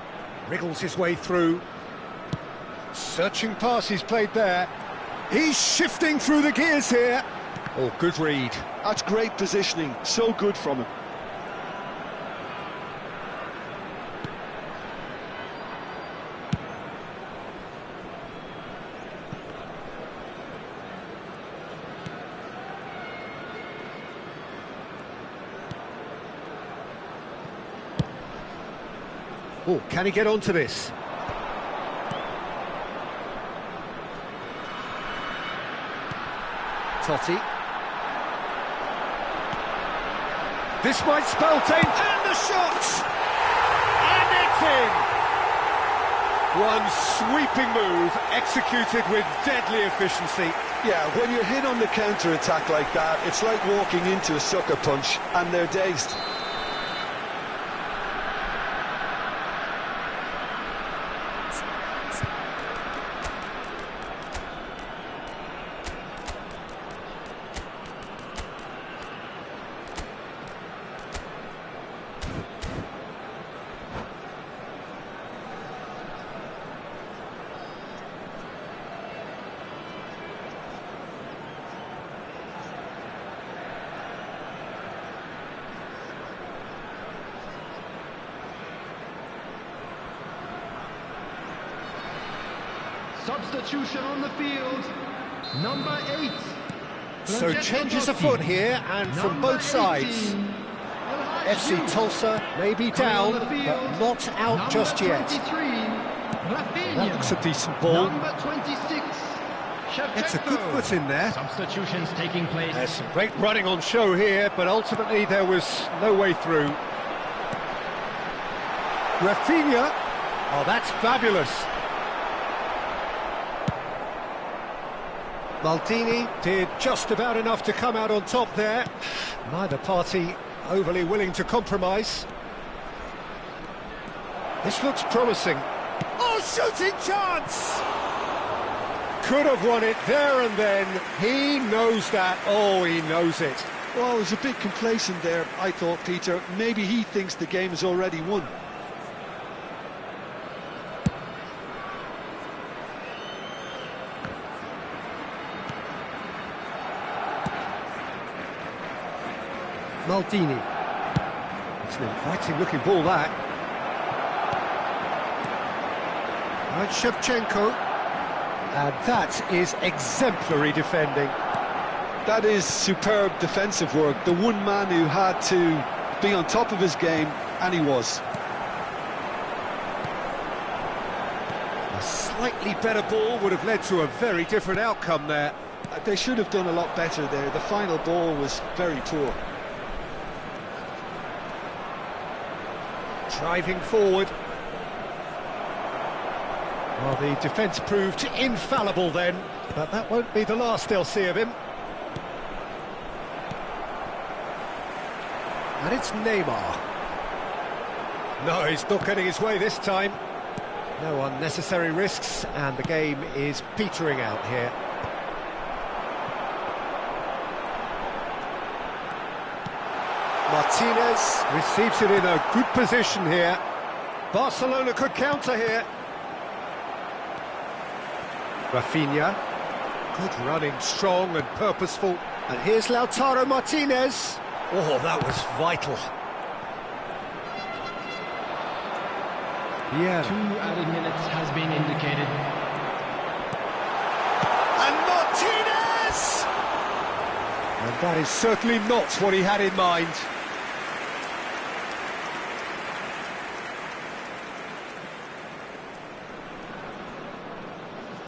Wriggles his way through. Searching pass he's played there. He's shifting through the gears here. Oh, good read. That's great positioning, so good from him. Oh, can he get onto this? Totti. This might spell danger. And the shot! And it's in! One sweeping move, executed with deadly efficiency. Yeah, when you're hit on the counter-attack like that, it's like walking into a sucker punch, and they're dazed. Substitution on the field, number 8. So changes afoot here, and from both sides. FC Tulsa may be down, but not out just yet. That looks a decent ball. Number 26. It's a good foot in there. Substitutions taking place. There's some great running on show here, but ultimately there was no way through. Rafinha. Oh, that's fabulous. Maldini did just about enough to come out on top there. Neither party overly willing to compromise. This looks promising. Oh, shooting chance! Could have won it there and then. He knows that. Oh, he knows it. Well, he was a bit complacent there, I thought, Peter. Maybe he thinks the game is already won. Maldini. It's an inviting looking ball, that. Right, Shevchenko. And that is exemplary defending. That is superb defensive work. The one man who had to be on top of his game, and he was. A slightly better ball would have led to a very different outcome there. They should have done a lot better there. The final ball was very poor. Driving forward. Well, the defence proved infallible then, but that won't be the last they'll see of him. And it's Neymar. No, he's not getting his way this time. No unnecessary risks, and the game is petering out here. Martinez receives it in a good position here. Barcelona could counter here. Rafinha. Good running, strong and purposeful. And here's Lautaro Martinez. Oh, that was vital. Yeah. 2 added minutes has been indicated. And Martinez! And that is certainly not what he had in mind.